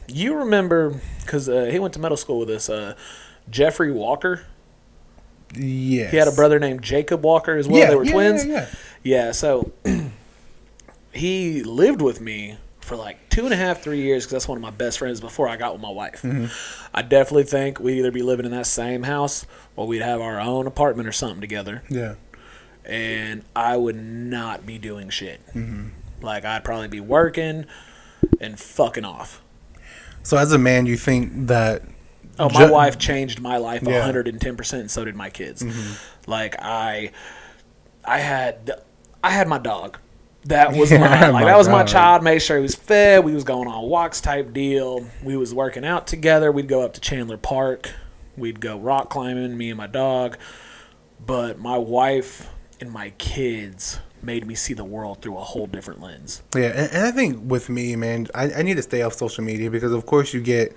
you remember, because he went to middle school with us, Jeffrey Walker. Yes. He had a brother named Jacob Walker as well. They were twins. Yeah. So he lived with me for like 2.5, 3 years because that's one of my best friends before I got with my wife. Mm-hmm. I definitely think we'd either be living in that same house or we'd have our own apartment or something together. Yeah. And I would not be doing shit. Mm-hmm. Like I'd probably be working and fucking off. So as a man, you think that... Oh, my wife changed my life 110%, and so did my kids. Mm-hmm. Like I had my dog. That was my child. Made sure he was fed. We was going on walks type deal. We was working out together. We'd go up to Chandler Park. We'd go rock climbing, me and my dog. But my wife and my kids made me see the world through a whole different lens. Yeah, and I think with me, man, I need to stay off social media because, of course, you get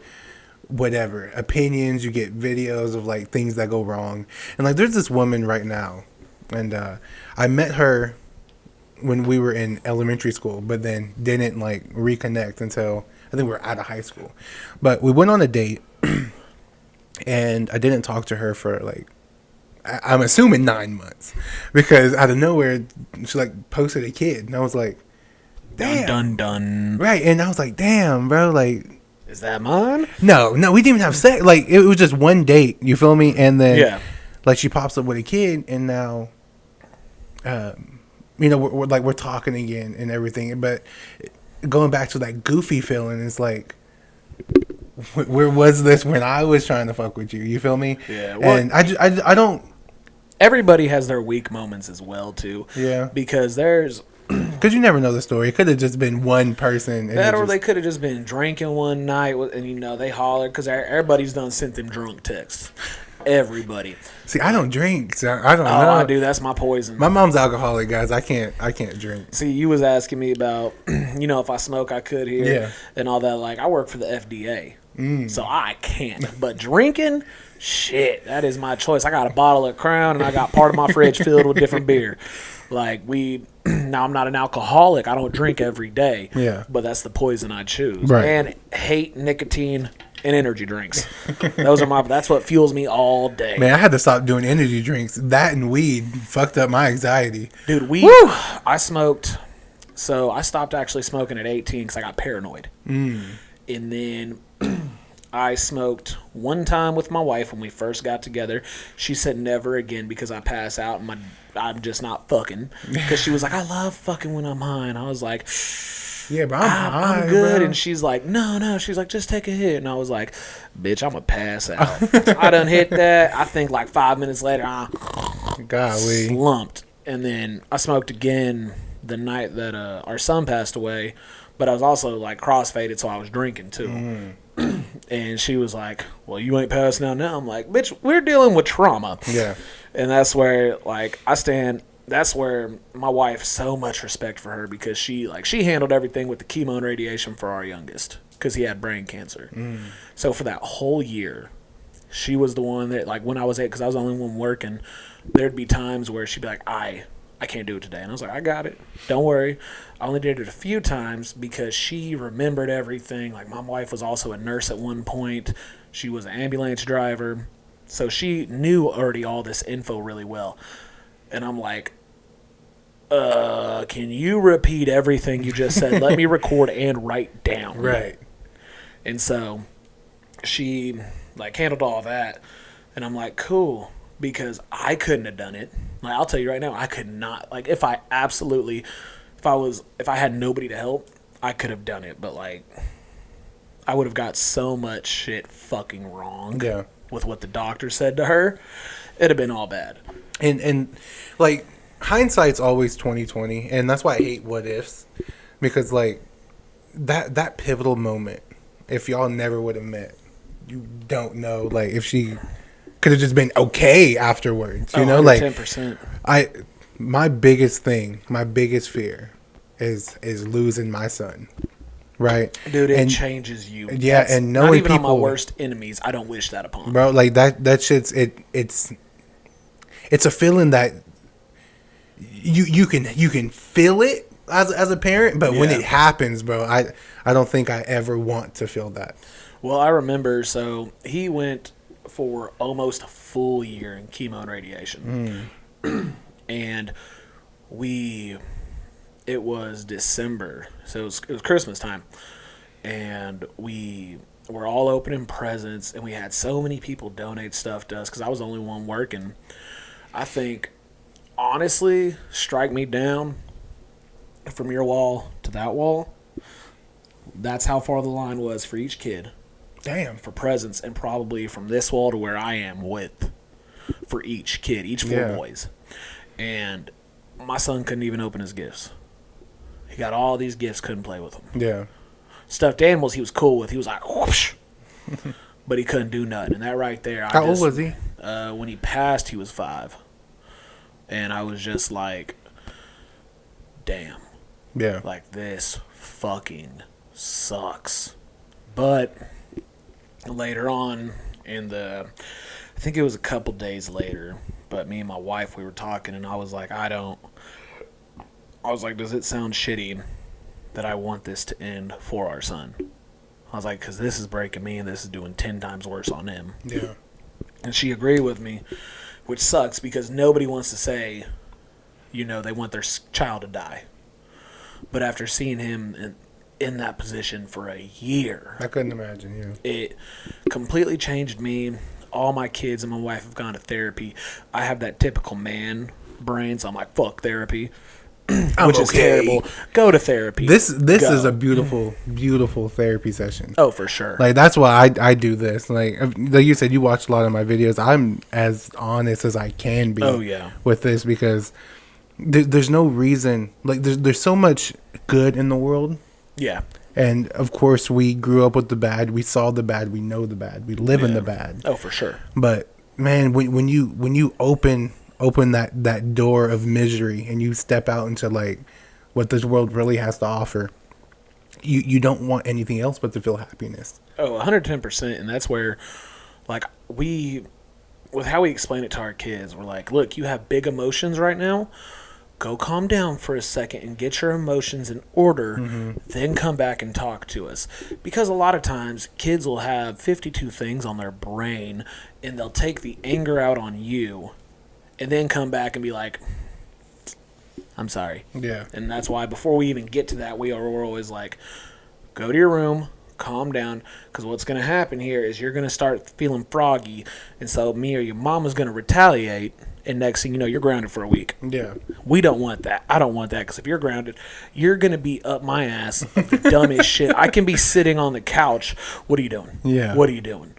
whatever opinions, you get videos of like things that go wrong, and like there's this woman right now, and I met her when we were in elementary school, but then didn't like reconnect until I think we were out of high school. But we went on a date, and I didn't talk to her for like I'm assuming 9 months, because out of nowhere she like posted a kid, and I was like, damn, Dun dun. right, and I was like, damn, bro, like. Is that mine? No, we didn't even have sex. Like, it was just one date, you feel me? And then, like, she pops up with a kid, and now, you know, we're talking again and everything. But going back to that goofy feeling, it's like, where was this when I was trying to fuck with you? You feel me? Yeah. Well, and I don't. Everybody has their weak moments as well, too. Yeah. Because there's. Because you never know the story. It could have just been one person. And that, or they could have just been drinking one night, and you know they hollered because everybody's done sent them drunk texts. Everybody. See, I don't drink, so I don't know. I do. That's my poison. My mom's alcoholic, guys. I can't drink. See, you was asking me about, you know, if I smoke, I could here, yeah, and all that. Like, I work for the FDA, so I can't. But drinking, shit, that is my choice. I got a bottle of Crown, and I got part of my fridge filled with different beer. Like, now I'm not an alcoholic. I don't drink every day. Yeah. But that's the poison I choose. Right. And hate nicotine and energy drinks. That's what fuels me all day. Man, I had to stop doing energy drinks. That and weed fucked up my anxiety. Dude, I smoked. So I stopped actually smoking at 18 because I got paranoid. And then I smoked one time with my wife when we first got together. She said never again because I pass out and I'm just not fucking. Because she was like, I love fucking when I'm high. And I was like, yeah, bro, I'm good. Bro. And she's like, no. She's like, just take a hit. And I was like, bitch, I'm going to pass out. I done hit that. I think like 5 minutes later, I slumped. And then I smoked again the night that our son passed away. But I was also like crossfaded, so I was drinking too. And she was like, well, you ain't passing out now. I'm like, bitch, we're dealing with trauma. Yeah. And that's where, like, I stand. That's where my wife, so much respect for her, because she handled everything with the chemo and radiation for our youngest because he had brain cancer. So for that whole year, she was the one that, like, when I was because I was the only one working, there'd be times where she'd be like, I can't do it today. And I was like, I got it. Don't worry. I only did it a few times because she remembered everything. Like, my wife was also a nurse at one point. She was an ambulance driver. So she knew already all this info really well. And I'm like, can you repeat everything you just said? Let me record and write down. Right. And so she, like, handled all that. And I'm like, cool. Because I couldn't have done it. Like, I'll tell you right now, I could not. Like, if I had nobody to help, I could have done it. But, like, I would have got so much shit fucking wrong. Yeah. With what the doctor said to her. It'd have been all bad. And like, hindsight's always 20/20, and that's why I hate what ifs, because like that pivotal moment, if y'all never would have met, you don't know like if she could have just been okay afterwards. You know, like 10%. My biggest fear is losing my son. Right, dude, it changes you. Yeah, that's, and knowing not even people, on my worst enemies, I don't wish that upon. Bro, like that shit's it's a feeling that you can feel it as a parent, but when it happens, bro, I don't think I ever want to feel that. Well, I remember, so he went for almost a full year in chemo and radiation, and it was December, so it was Christmas time, and we were all opening presents, and we had so many people donate stuff to us because I was the only one working. I think, honestly, strike me down from your wall to that wall. That's how far the line was for each kid. Damn. For presents, and probably from this wall to where I am with for each kid, each 4 boys. And my son couldn't even open his gifts. He got all these gifts, couldn't play with them. Yeah. Stuffed animals he was cool with. He was like, whoosh. But he couldn't do nothing. And that right there. How old was he? When he passed, he was 5. And I was just like, damn. Yeah. Like, this fucking sucks. But later on I think it was a couple days later, but me and my wife, we were talking, and I was like, does it sound shitty that I want this to end for our son? I was like, because this is breaking me, and this is doing 10 times worse on him. Yeah. And she agreed with me, which sucks because nobody wants to say, they want their child to die. But after seeing him in that position for a year, I couldn't imagine, yeah. It completely changed me. All my kids and my wife have gone to therapy. I have that typical man brain, so I'm like, fuck therapy. Which is terrible. Go to therapy. This is a beautiful, beautiful therapy session. Oh, for sure. Like, that's why I do this. Like you said, you watch a lot of my videos. I'm as honest as I can be. Oh, yeah. With this, because there's no reason. Like, there's so much good in the world. Yeah. And of course, we grew up with the bad. We saw the bad. We know the bad. We live in the bad. Oh, for sure. But man, when you open that door of misery and you step out into like what this world really has to offer, you don't want anything else but to feel happiness. Oh, 110%. And that's where, like, with how we explain it to our kids, we're like, look, you have big emotions right now. Go calm down for a second and get your emotions in order, then come back and talk to us. Because a lot of times, kids will have 52 things on their brain, and they'll take the anger out on you, and then come back and be like, I'm sorry. Yeah. And that's why before we even get to that, we're always like, go to your room, calm down, because what's going to happen here is you're going to start feeling froggy, and so me or your mama's going to retaliate, and next thing you know, you're grounded for a week. Yeah. We don't want that. I don't want that, because if you're grounded, you're going to be up my ass of the dumbest shit. I can be sitting on the couch. What are you doing? Yeah. What are you doing?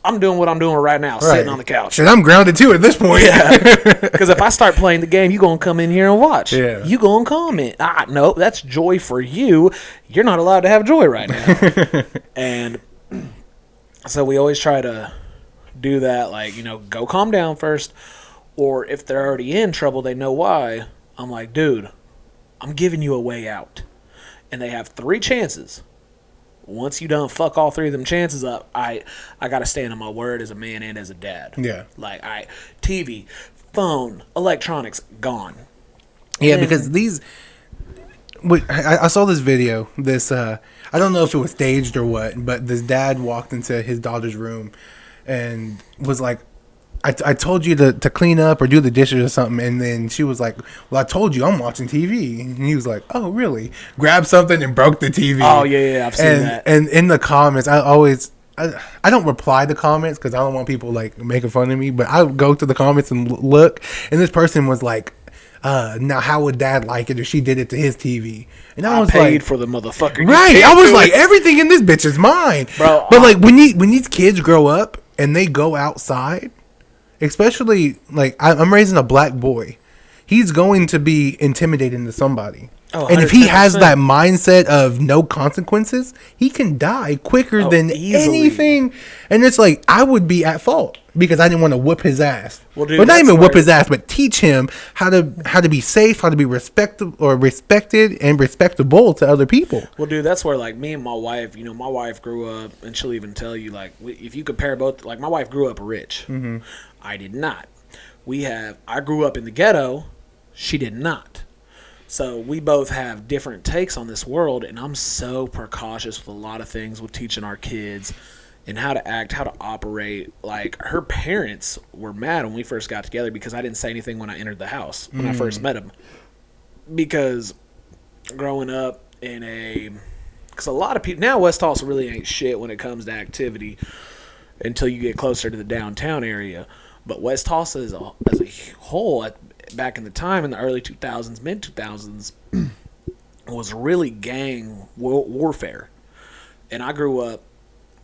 I'm doing what I'm doing right now, sitting on the couch. Shit, I'm grounded too at this point. Yeah. Because if I start playing the game, you're going to come in here and watch. Yeah. You're going to comment. No, that's joy for you. You're not allowed to have joy right now. And so we always try to do that, like, go calm down first. Or if they're already in trouble, they know why. I'm like, dude, I'm giving you a way out. And they have 3 chances. Once you done fuck all 3 of them chances up, I got to stand on my word as a man and as a dad. Yeah. Like, TV, phone, electronics, gone. Yeah, because I saw this video. I don't know if it was staged or what, but this dad walked into his daughter's room and was like, I told you to clean up or do the dishes or something. And then she was like, well, I told you I'm watching TV. And he was like, oh, really? Grabbed something and broke the TV. Oh, yeah, I've seen that. And in the comments, I don't reply to comments because I don't want people like making fun of me. But I go to the comments and look. And this person was like, now how would dad like it if she did it to his TV? And I was paid like, for the motherfucker. Right. I was like, everything in this bitch is mine. Bro, but like when these kids grow up and they go outside, especially, like, I'm raising a black boy. He's going to be intimidating to somebody. Oh, and if he has that mindset of no consequences, he can die quicker than easily. anything. And it's like, I would be at fault because I didn't want to whoop his ass. Well, dude, but not even whoop his ass, but teach him how to be safe, how to be respected and respectable to other people. Well, dude, that's where, like, me and my wife, my wife grew up, and she'll even tell you, like, if you compare both, like, my wife grew up rich. Mm-hmm. I did not. I grew up in the ghetto. She did not. So we both have different takes on this world, and I'm so precautious with a lot of things with teaching our kids and how to act, how to operate. Like, her parents were mad when we first got together because I didn't say anything when I entered the house, when I first met him. Because growing up because a lot of people, now West Tulsa really ain't shit when it comes to activity until you get closer to the downtown area. But West Tulsa as a whole, back in the time, in the early 2000s, mid 2000s, was really gang warfare. And I grew up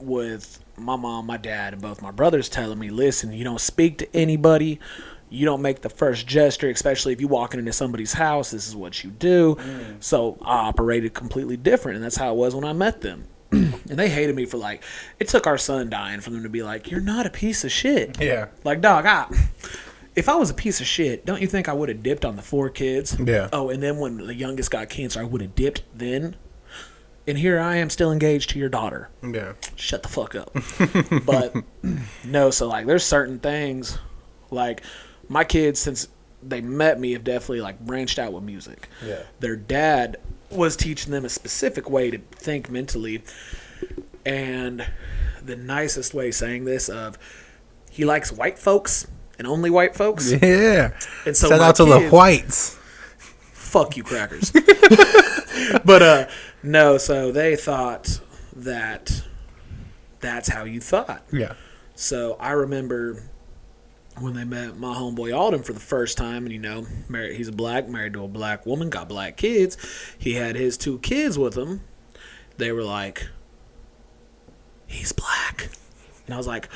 with my mom, my dad, and both my brothers telling me, listen, you don't speak to anybody. You don't make the first gesture, especially if you're walking into somebody's house. This is what you do. So I operated completely different, and that's how it was when I met them. And they hated me for, like, it took our son dying for them to be like, you're not a piece of shit. Yeah. Like, dog, if I was a piece of shit, don't you think I would have dipped on the 4 kids? Yeah. Oh, and then when the youngest got cancer, I would have dipped then. And here I am still engaged to your daughter. Yeah. Shut the fuck up. But no, so like there's certain things like my kids, since they met me, have definitely like branched out with music. Yeah. Their dad was teaching them a specific way to think mentally. And the nicest way of saying this of he likes white folks and only white folks. Yeah. And so shout out to the whites. Fuck you, crackers. But no, so they thought that that's how you thought. Yeah. So I remember when they met my homeboy Alden for the first time, and married, he's a black, married to a black woman, got black kids. He had his 2 kids with him. They were like, he's black. And I was like,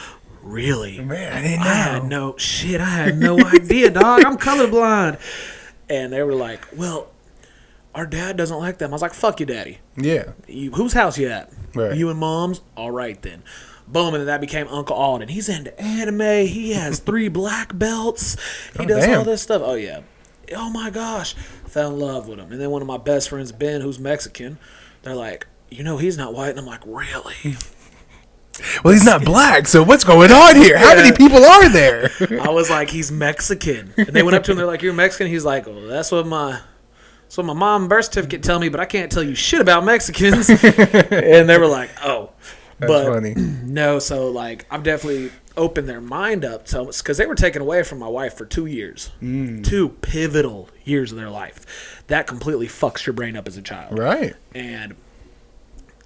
really? Man, I didn't know. I had no idea, dog. I'm colorblind. And they were like, well, our dad doesn't like them. I was like, fuck your daddy. Yeah. Whose house you at? Right. You and mom's? All right, then. Boom, and then that became Uncle Alden. He's into anime. He has 3 black belts. He does all this stuff. Oh, yeah. Oh, my gosh. Fell in love with him. And then one of my best friends, Ben, who's Mexican, they're like, he's not white. And I'm like, really? Well, he's not black, so what's going on here? How many people are there? I was like, he's Mexican. And they went up to him, they're like, you're Mexican? He's like, well, that's what my mom birth certificate tell me, but I can't tell you shit about Mexicans. And they were like, oh. That's funny. No, so like I've definitely opened their mind up to, because they were taken away from my wife for 2 years. 2 pivotal years of their life. That completely fucks your brain up as a child. Right. And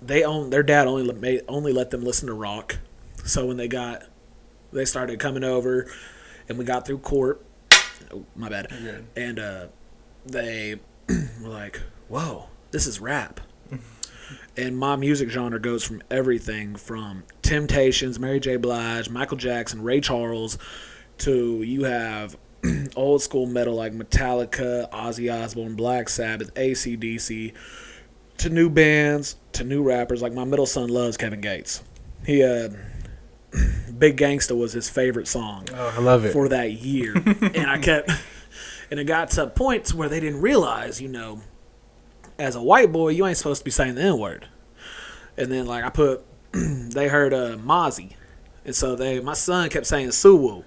their dad only let them listen to rock. So when they started coming over, and we got through court. Oh, my bad. Okay. And they were like, "Whoa, this is rap." And my music genre goes from everything from Temptations, Mary J. Blige, Michael Jackson, Ray Charles, to you have old school metal like Metallica, Ozzy Osbourne, Black Sabbath, AC/DC, to new bands, to new rappers. Like my middle son loves Kevin Gates. He Big Gangsta was his favorite song. Oh, I love it. For that year. And it got to points where they didn't realize, as a white boy, you ain't supposed to be saying the N-word. And then like they heard Mozzie. And so my son kept saying Suwu.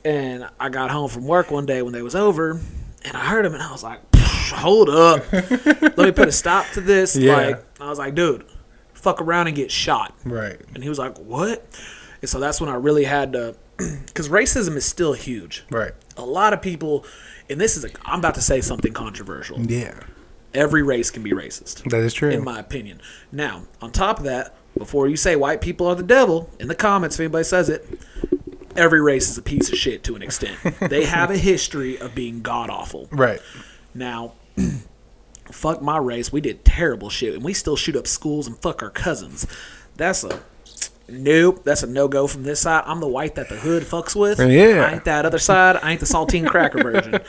And I got home from work one day when they was over, and I heard him, and I was like, hold up. Let me put a stop to this. Yeah. Like, I was like, dude, fuck around and get shot. Right. And he was like, what? And so that's when I really had to, because racism is still huge. Right. A lot of people, and I'm about to say something controversial. Yeah. Every race can be racist. That is true. In my opinion. Now, on top of that, before you say white people are the devil, in the comments, if anybody says it, every race is a piece of shit to an extent. They have a history of being god-awful. Right. Now, fuck my race. We did terrible shit, and we still shoot up schools and fuck our cousins. That's a no-go from this side. I'm the white that the hood fucks with. Yeah. I ain't that other side. I ain't the saltine cracker version.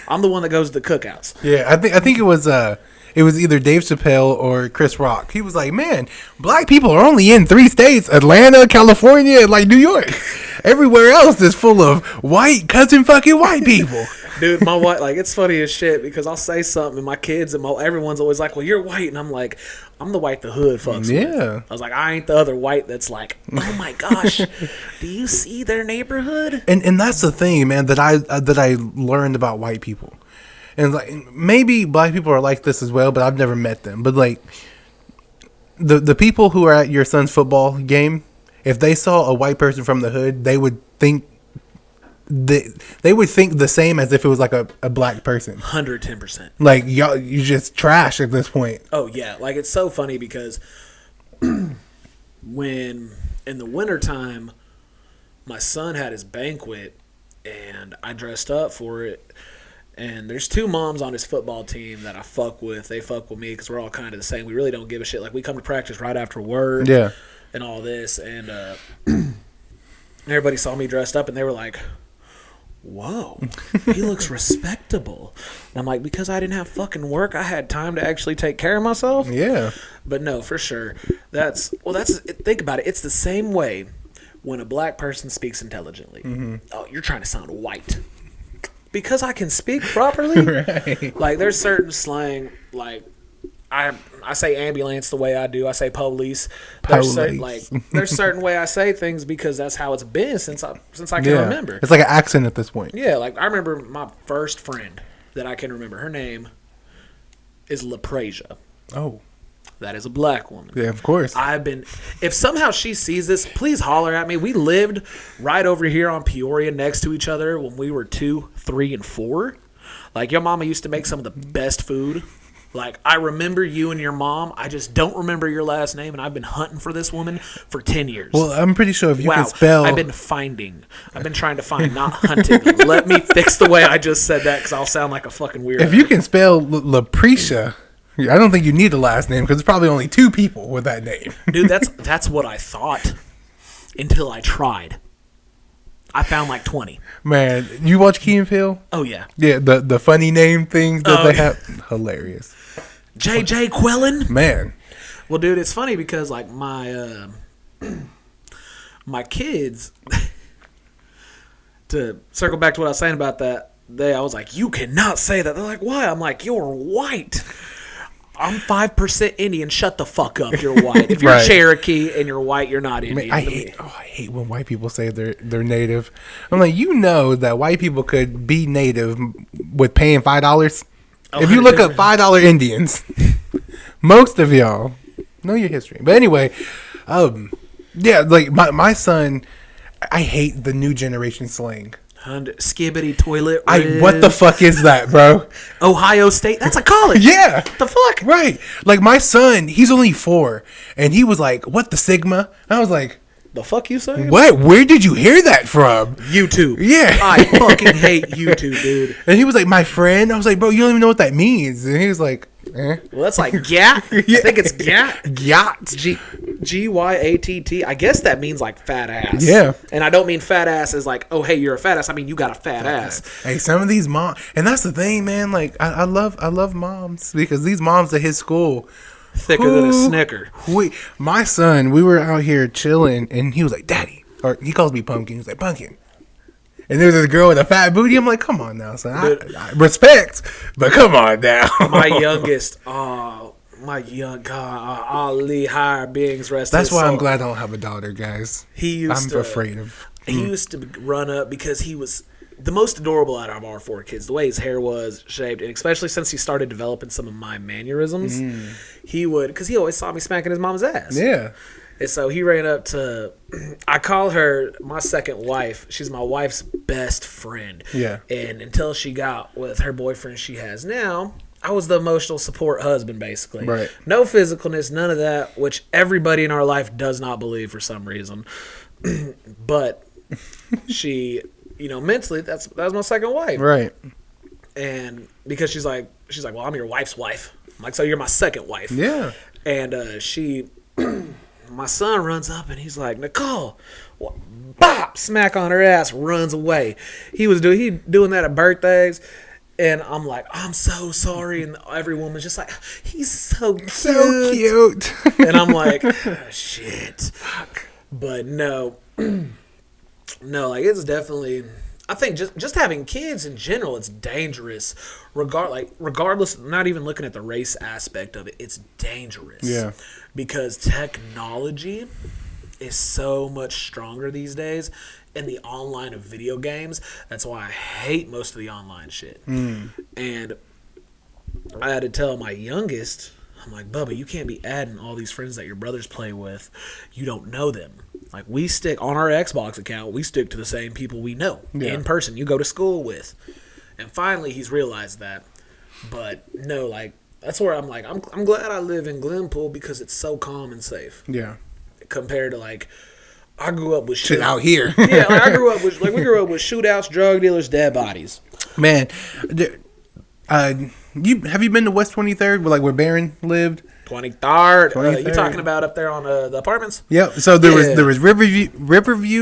I'm the one that goes to the cookouts. Yeah, I think it was either Dave Chappelle or Chris Rock. He was like, man, black people are only in 3 states, Atlanta, California, and like New York. Everywhere else is full of white cousin fucking white people. Dude, my wife, like, it's funny as shit because I'll say something and my kids and everyone's always like, well, you're white. And I'm like, I'm the white the hood fucks with. I was like, I ain't the other white that's like, oh my gosh, do you see their neighborhood? And that's the thing, man, that I learned about white people. And like maybe black people are like this as well, but I've never met them. But like the people who are at your son's football game, if they saw a white person from the hood, they would think the same as if it was like a black person. 110%. Like y'all, you just trash at this point. Oh yeah, like it's so funny because when in the wintertime my son had his banquet and I dressed up for it, and there's 2 moms on his football team that I fuck with. They fuck with me because we're all kind of the same. We really don't give a shit. Like we come to practice right after work, and all this, and everybody saw me dressed up and they were like, whoa, he looks respectable. And I'm like, because I didn't have fucking work, I had time to actually take care of myself. Yeah. But no, for sure. Think about it. It's the same way when a black person speaks intelligently, oh, you're trying to sound white. Because I can speak properly. Right. Like, there's certain slang, like, I say ambulance the way I do. I say police. There's certain way I say things because that's how it's been since I can remember. It's like an accent at this point. Yeah, like, I remember my first friend that I can remember. Her name is LaPrasia. Oh. That is a black woman. Yeah, of course. If somehow she sees this, please holler at me. We lived right over here on Peoria next to each other when we were 2, 3, and 4. Like, your mama used to make some of the best food. Like, I remember you and your mom. I just don't remember your last name, and I've been hunting for this woman for 10 years. Well, I'm pretty sure if you can spell... I've been trying to find, not hunting. Let me fix the way I just said that because I'll sound like a fucking weirdo. If you can spell LaPrasia... I don't think you need a last name because there's probably only 2 people with that name. Dude, that's what I thought until I tried. I found like 20. Man, you watch Key and Peele? Oh, yeah. Yeah, the funny name things that they have. Hilarious. J.J. Quellen? Man. Well, dude, it's funny because, like, my kids, to circle back to what I was saying about that, I was like, you cannot say that. They're like, why? I'm like, you're white. I'm 5% Indian. Shut the fuck up. You're white. If you're Right. Cherokee and you're white, you're not Indian. Man, I hate when white people say they're native. I'm like, you know that white people could be native with paying $5. If you look up $5 Indians, most of y'all know your history. But anyway, yeah, like my son, I hate the new generation slang. Skibbity toilet. What the fuck is that, bro? Ohio State? That's a college. Yeah. The fuck? Right. Like, my son, he's only 4, and he was like, what the Sigma? I was like, the fuck you saying? what? Where did you hear that from? YouTube. Yeah. I fucking hate YouTube, dude. And he was like, my friend. I was like, bro, you don't even know what that means. And he was like, eh. Well, that's like gat. Yeah. I think it's gat. Yacht. G-Y-A-T-T. I guess that means like fat ass. Yeah. And I don't mean fat ass as like, oh, hey, you're a fat ass. I mean, you got a fat ass. Hey, some of these moms, and that's the thing, man. Like, I love moms because these moms at his school, thicker than a Snicker. My son, we were out here chilling, and he was like, Daddy, or he calls me Pumpkin. He was like, Pumpkin. And there's this girl with a fat booty. I'm like, come on now, son. I respect, but come on now. My youngest, Ali Higher Beings rest. That's why I'm glad I don't have a daughter, guys. He used to run up because he was the most adorable out of our 4 kids. The way his hair was shaped, and especially since he started developing some of my mannerisms, he would, because he always saw me smacking his mom's ass. Yeah. And so he ran up to, I call her my second wife. She's my wife's best friend. Yeah. And until she got with her boyfriend she has now, I was the emotional support husband, basically. Right. No physicalness, none of that, which everybody in our life does not believe for some reason. But she, mentally, that was my second wife. Right. And because she's like, well, I'm your wife's wife. I'm like, so you're my second wife. Yeah. And my son runs up and he's like, Nicole, bop, smack on her ass, runs away. He was doing that at birthdays. And I'm like, I'm so sorry. And every woman's just like, he's so cute. So cute. And I'm like, oh, shit. Fuck. But no, like, it's definitely, I think just having kids in general, it's dangerous. Regardless, not even looking at the race aspect of it, it's dangerous. Yeah. Because technology is so much stronger these days. In the online of video games, that's why I hate most of the online shit. And I had to tell my youngest, I'm like, Bubba, you can't be adding all these friends that your brothers play with. You don't know them. Like, we stick on our Xbox account, we stick to the same people we know in person, you go to school with. And finally, he's realized that. But no, like, that's where I'm like, I'm glad I live in Glenpool because it's so calm and safe. Yeah. Compared to, like, I grew up with shit out here. Yeah, like we grew up with shootouts, drug dealers, dead bodies. Man, have you been to West 23rd, where Barron lived? 23rd. You talking about up there on the apartments? Yep. So there was Riverview,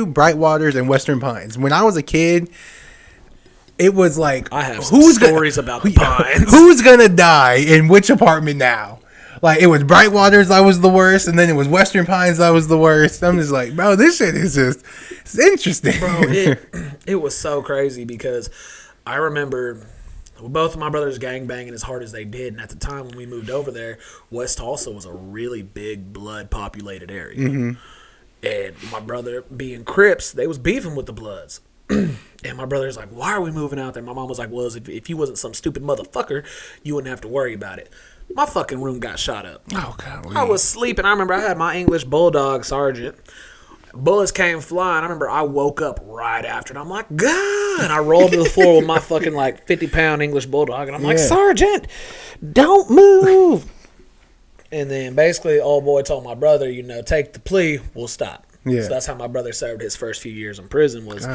Brightwaters, and Western Pines. When I was a kid, it was like, I have some stories about the Pines. Who's gonna die in which apartment now? Like, it was Brightwaters that was the worst, and then it was Western Pines that was the worst. I'm just like, bro, this shit is just, it's interesting. Bro, it was so crazy because I remember both of my brothers gangbanging as hard as they did. And at the time when we moved over there, West Tulsa was a really big blood-populated area. Mm-hmm. And my brother, being Crips, they was beefing with the Bloods. And my brother's like, why are we moving out there? My mom was like, well, if you wasn't some stupid motherfucker, you wouldn't have to worry about it. My fucking room got shot up. Oh, God. I was sleeping. I remember I had my English Bulldog Sergeant. Bullets came flying. I remember I woke up right after, and I'm like, God! And I rolled to the floor with my fucking, like, 50-pound English Bulldog, and I'm like, Sergeant, don't move! And then basically, old boy told my brother, take the plea, we'll stop. Yeah. So that's how my brother served his first few years in prison was,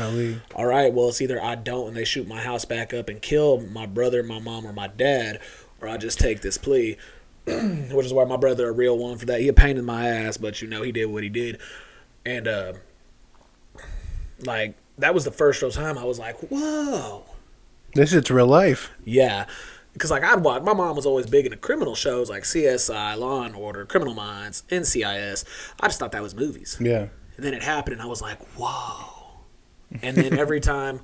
all right, well, it's either I don't and they shoot my house back up and kill my brother, my mom, or my dad, or I just take this plea, which is why my brother a real one for that. He a pain in my ass, but, he did what he did. And, that was the first real time I was like, whoa. This shit's real life. Yeah. Because, I'd watch, my mom was always big into criminal shows like CSI, Law and Order, Criminal Minds, NCIS. I just thought that was movies. Yeah. And then it happened, and I was like, whoa. And then every time,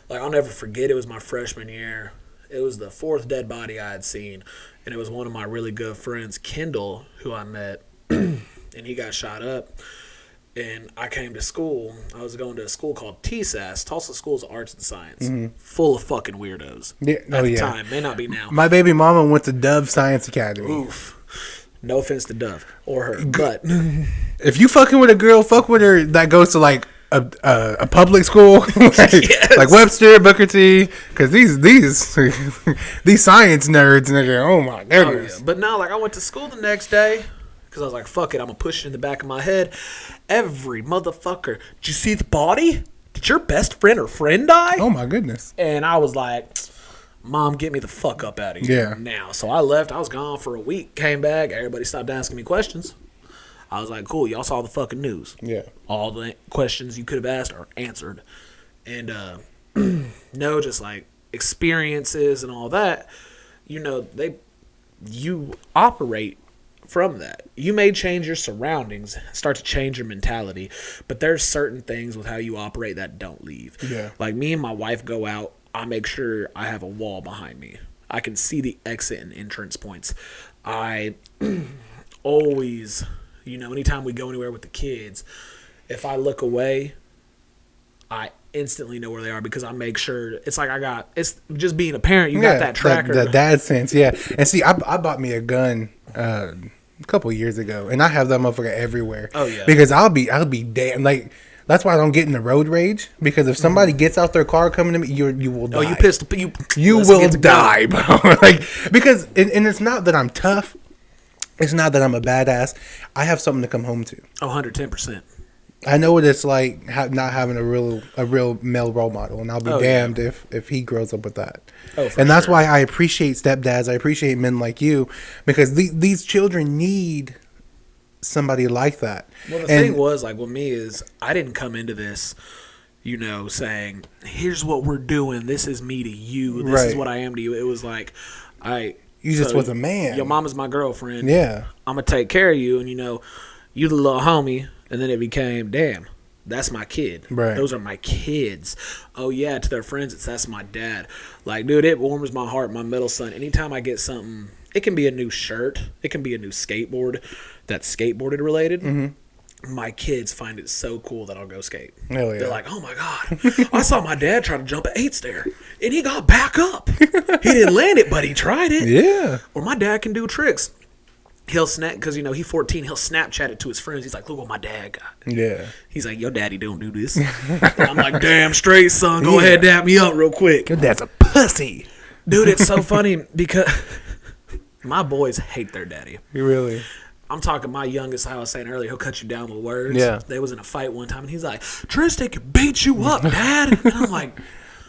I'll never forget, it was my freshman year. It was the fourth dead body I had seen. And it was one of my really good friends, Kendall, who I met. And he got shot up. And I came to school. I was going to a school called TSAS, Tulsa Schools of Arts and Science, full of fucking weirdos. Yeah, at the time, may not be now. My baby mama went to Dove Science Academy. Oof. No offense to Dove or her, but if you fucking with a girl, fuck with her that goes to a public school, like Webster, Booker T, because these these science nerds, nigga. Oh my goodness. Oh, yeah. But no, I went to school the next day. Because I was like, fuck it, I'm going to push it in the back of my head. Every motherfucker, did you see the body? Did your best friend or friend die? Oh, my goodness. And I was like, Mom, get me the fuck up out of here now. So I left. I was gone for a week. Came back. Everybody stopped asking me questions. I was like, cool, y'all saw the fucking news. Yeah. All the questions you could have asked are answered. And, just experiences and all that, you operate from that. You may change your surroundings, start to change your mentality, but there's certain things with how you operate that don't leave. Yeah. Like me and my wife go out, I make sure I have a wall behind me. I can see the exit and entrance points. I always, anytime we go anywhere with the kids, if I look away, I instantly know where they are because I make sure it's just being a parent, you got that tracker. The dad sense, yeah. And see, I bought me a gun a couple years ago, and I have that motherfucker everywhere. Oh yeah, because I'll be damn that's why I don't get in the road rage, because if somebody gets out their car coming to me, you will die. Oh, you pissed you will die, bro. Because and it's not that I'm tough, it's not that I'm a badass. I have something to come home to. 110%. I know what it's like not having a real male role model, and I'll be damned if he grows up with that. Oh, and that's why I appreciate stepdads. I appreciate men like you, because these children need somebody like that. Well, the thing was, with me is I didn't come into this, saying, here's what we're doing. This is me to you. This is what I am to you. It was you just was a man. Your mom is my girlfriend. Yeah. I'm going to take care of you, and you the little homie. And then it became, damn, that's my kid. Right. Those are my kids. Oh, yeah, to their friends, that's my dad. Dude, it warms my heart, my middle son. Anytime I get something, it can be a new shirt. It can be a new skateboard that's skateboarded related. Mm-hmm. My kids find it so cool that I'll go skate. Hell yeah. They're like, oh, my God. I saw my dad try to jump an 8-stair, and he got back up. He didn't land it, but he tried it. Yeah. Or my dad can do tricks. He'll snap, because, he's 14. He'll Snapchat it to his friends. He's like, look what my dad got. Yeah. He's like, your daddy don't do this. I'm like, damn straight, son. Go ahead, dap me up real quick. Your dad's a pussy. Dude, it's so funny because my boys hate their daddy. Really? I'm talking my youngest, how I was saying earlier, he'll cut you down with words. Yeah. They was in a fight one time, and he's like, Tristan can beat you up, Dad. And I'm like,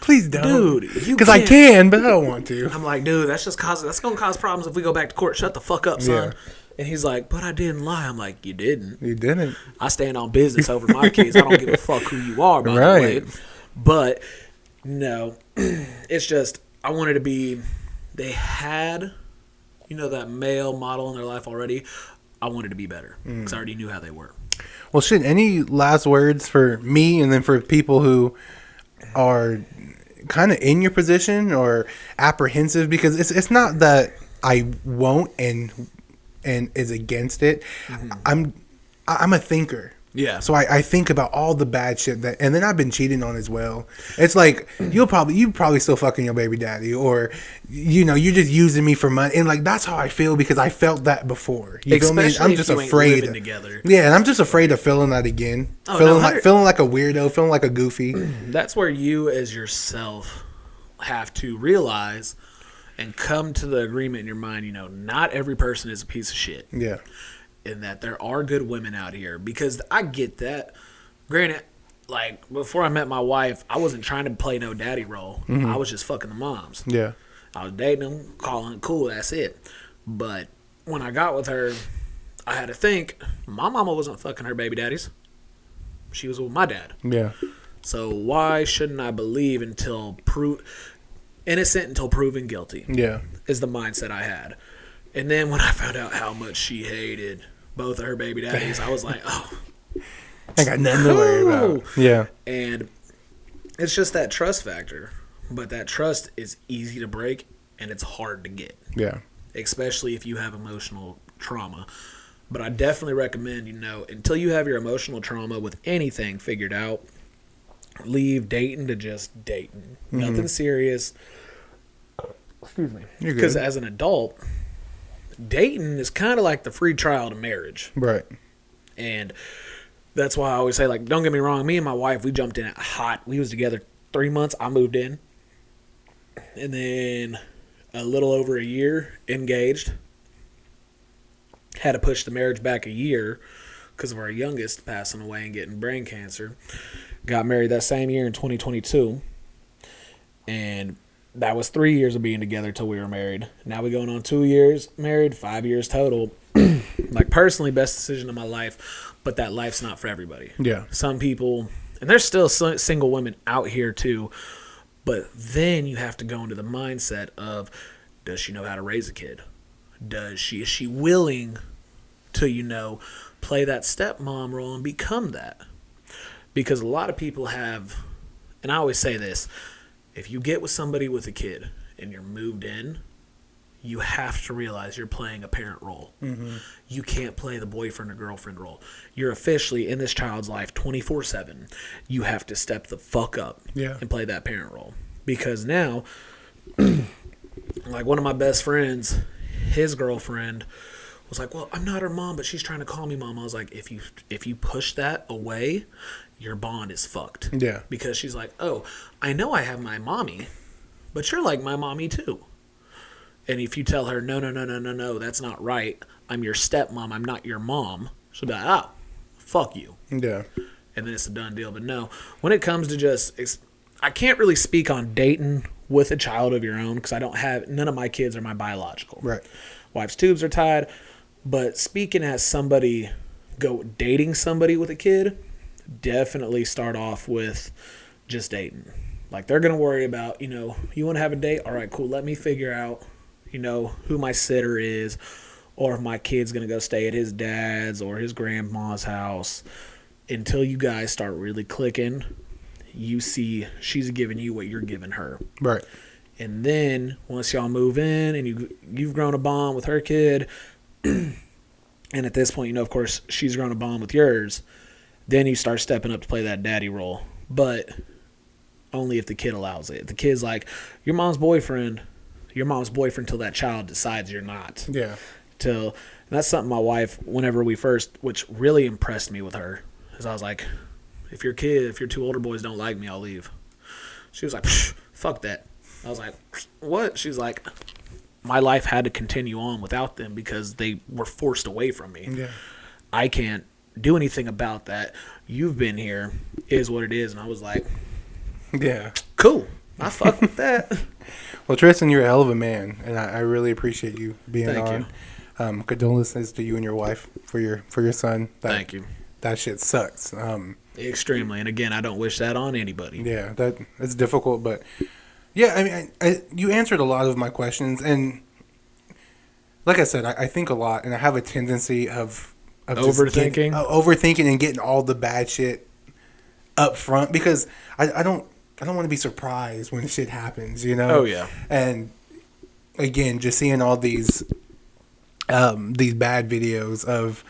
please don't. Dude, because I can, but I don't want to. I'm like, dude, that's going to cause problems if we go back to court. Shut the fuck up, son. Yeah. And he's like, but I didn't lie. I'm like, you didn't. You didn't. I stand on business over my kids. I don't give a fuck who you are, by the way. But, no, it's just, I wanted to be, they had that male model in their life already, I wanted to be better because I already knew how they were. Well, shit, any last words for me and then for people who are kind of in your position or apprehensive? Because it's not that I won't and is against it. I'm a thinker. Yeah. So I think about all the bad shit and then I've been cheating on as well. It's like you probably still fucking your baby daddy, or you're just using me for money, and like that's how I feel because I felt that before. You feel me? I'm just afraid. Together. Yeah, and I'm just afraid of feeling that again. Feeling like a weirdo, feeling like a goofy. That's where you as yourself have to realize and come to the agreement in your mind. Not every person is a piece of shit. Yeah. And that there are good women out here, because I get that. Granted, like before I met my wife, I wasn't trying to play no daddy role. I was just fucking the moms. Yeah. I was dating them, calling it cool, that's it. But when I got with her, I had to think, my mama wasn't fucking her baby daddies. She was with my dad. Yeah. So why shouldn't I believe innocent until proven guilty? Yeah. Is the mindset I had. And then when I found out how much she hated both of her baby daddies, I was like, oh, I got nothing to worry about. Yeah. And it's just that trust factor. But that trust is easy to break and it's hard to get. Yeah. Especially if you have emotional trauma. But I definitely recommend, until you have your emotional trauma with anything figured out, leave dating to just dating. Nothing serious. Excuse me. Because as an adult, dating is kind of like the free trial to marriage. Right. And that's why I always say, like, don't get me wrong, me and my wife, we jumped in it hot. We was together 3 months. I moved in. And then a little over a year, engaged. Had to push the marriage back a year because of our youngest passing away and getting brain cancer. Got married that same year in 2022. And that was 3 years of being together till we were married. Now we're going on 2 years married, 5 years total. Like, personally, best decision of my life. But that life's not for everybody. Yeah. Some people, and there's still single women out here too. But then you have to go into the mindset of, does she know how to raise a kid? Is she willing to, play that stepmom role and become that? Because a lot of people have, and I always say this, if you get with somebody with a kid and you're moved in, you have to realize you're playing a parent role. Mm-hmm. You can't play the boyfriend or girlfriend role. You're officially in this child's life 24/7. You have to step the fuck up and play that parent role. Because now, like one of my best friends, his girlfriend was like, well, I'm not her mom, but she's trying to call me mom. I was like, if you push that away, your bond is fucked. Yeah. Because she's like, oh, I know I have my mommy, but you're like my mommy too. And if you tell her, no, that's not right. I'm your stepmom. I'm not your mom. She'll be like, fuck you. Yeah. And then it's a done deal. But no, when it comes to I can't really speak on dating with a child of your own because none of my kids are my biological. Right. Wife's tubes are tied. But speaking as somebody dating somebody with a kid, definitely start off with just dating. Like, they're going to worry about, you want to have a date? All right, cool. Let me figure out, who my sitter is, or if my kid's going to go stay at his dad's or his grandma's house. Until you guys start really clicking, you see she's giving you what you're giving her. Right. And then once y'all move in and you've grown a bond with her kid, and at this point, of course, she's grown a bond with yours, then you start stepping up to play that daddy role. But only if the kid allows it. If the kid's like, your mom's boyfriend till that child decides you're not. Yeah. And that's something my wife, whenever we first, which really impressed me with her, is I was like, if your 2 older boys don't like me, I'll leave. She was like, fuck that. I was like, what? She's like, my life had to continue on without them because they were forced away from me. Yeah. I can't do anything about that. You've been here, is what it is. And I was like, yeah, cool. I fuck with that. Well, Tristan, you're a hell of a man, and I really appreciate you being Thank on. Condolences to you and your wife for your son. Thank you. That shit sucks. Extremely, and again, I don't wish that on anybody. Yeah, it's difficult, but yeah, I mean, you answered a lot of my questions, and like I said, I think a lot, and I have a tendency of Overthinking? overthinking and getting all the bad shit up front because I don't want to be surprised when shit happens, you know? Oh, yeah. And again, just seeing all these bad videos of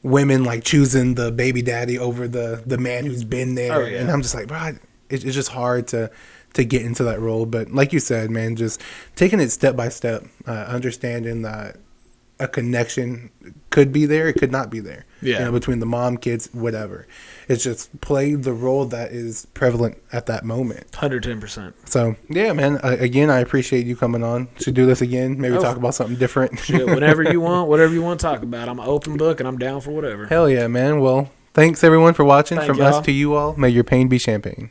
women like choosing the baby daddy over the man who's been there, Oh, yeah. and I'm just like, bro, it's just hard to get into that role. But like you said, man, just taking it step by step, understanding that a connection could be there, it could not be there. Yeah. You know, between the mom, kids, whatever. It's just play the role that is prevalent at that moment. 110%. So, yeah, man, again, I appreciate you coming on. Should do this again. Maybe Oh. talk about something different. Shit, whenever you want, whatever you want to talk about. I'm an open book and I'm down for whatever. Hell yeah, man. Well, thanks everyone for watching. Thank From y'all. us to you all, may your pain be champagne.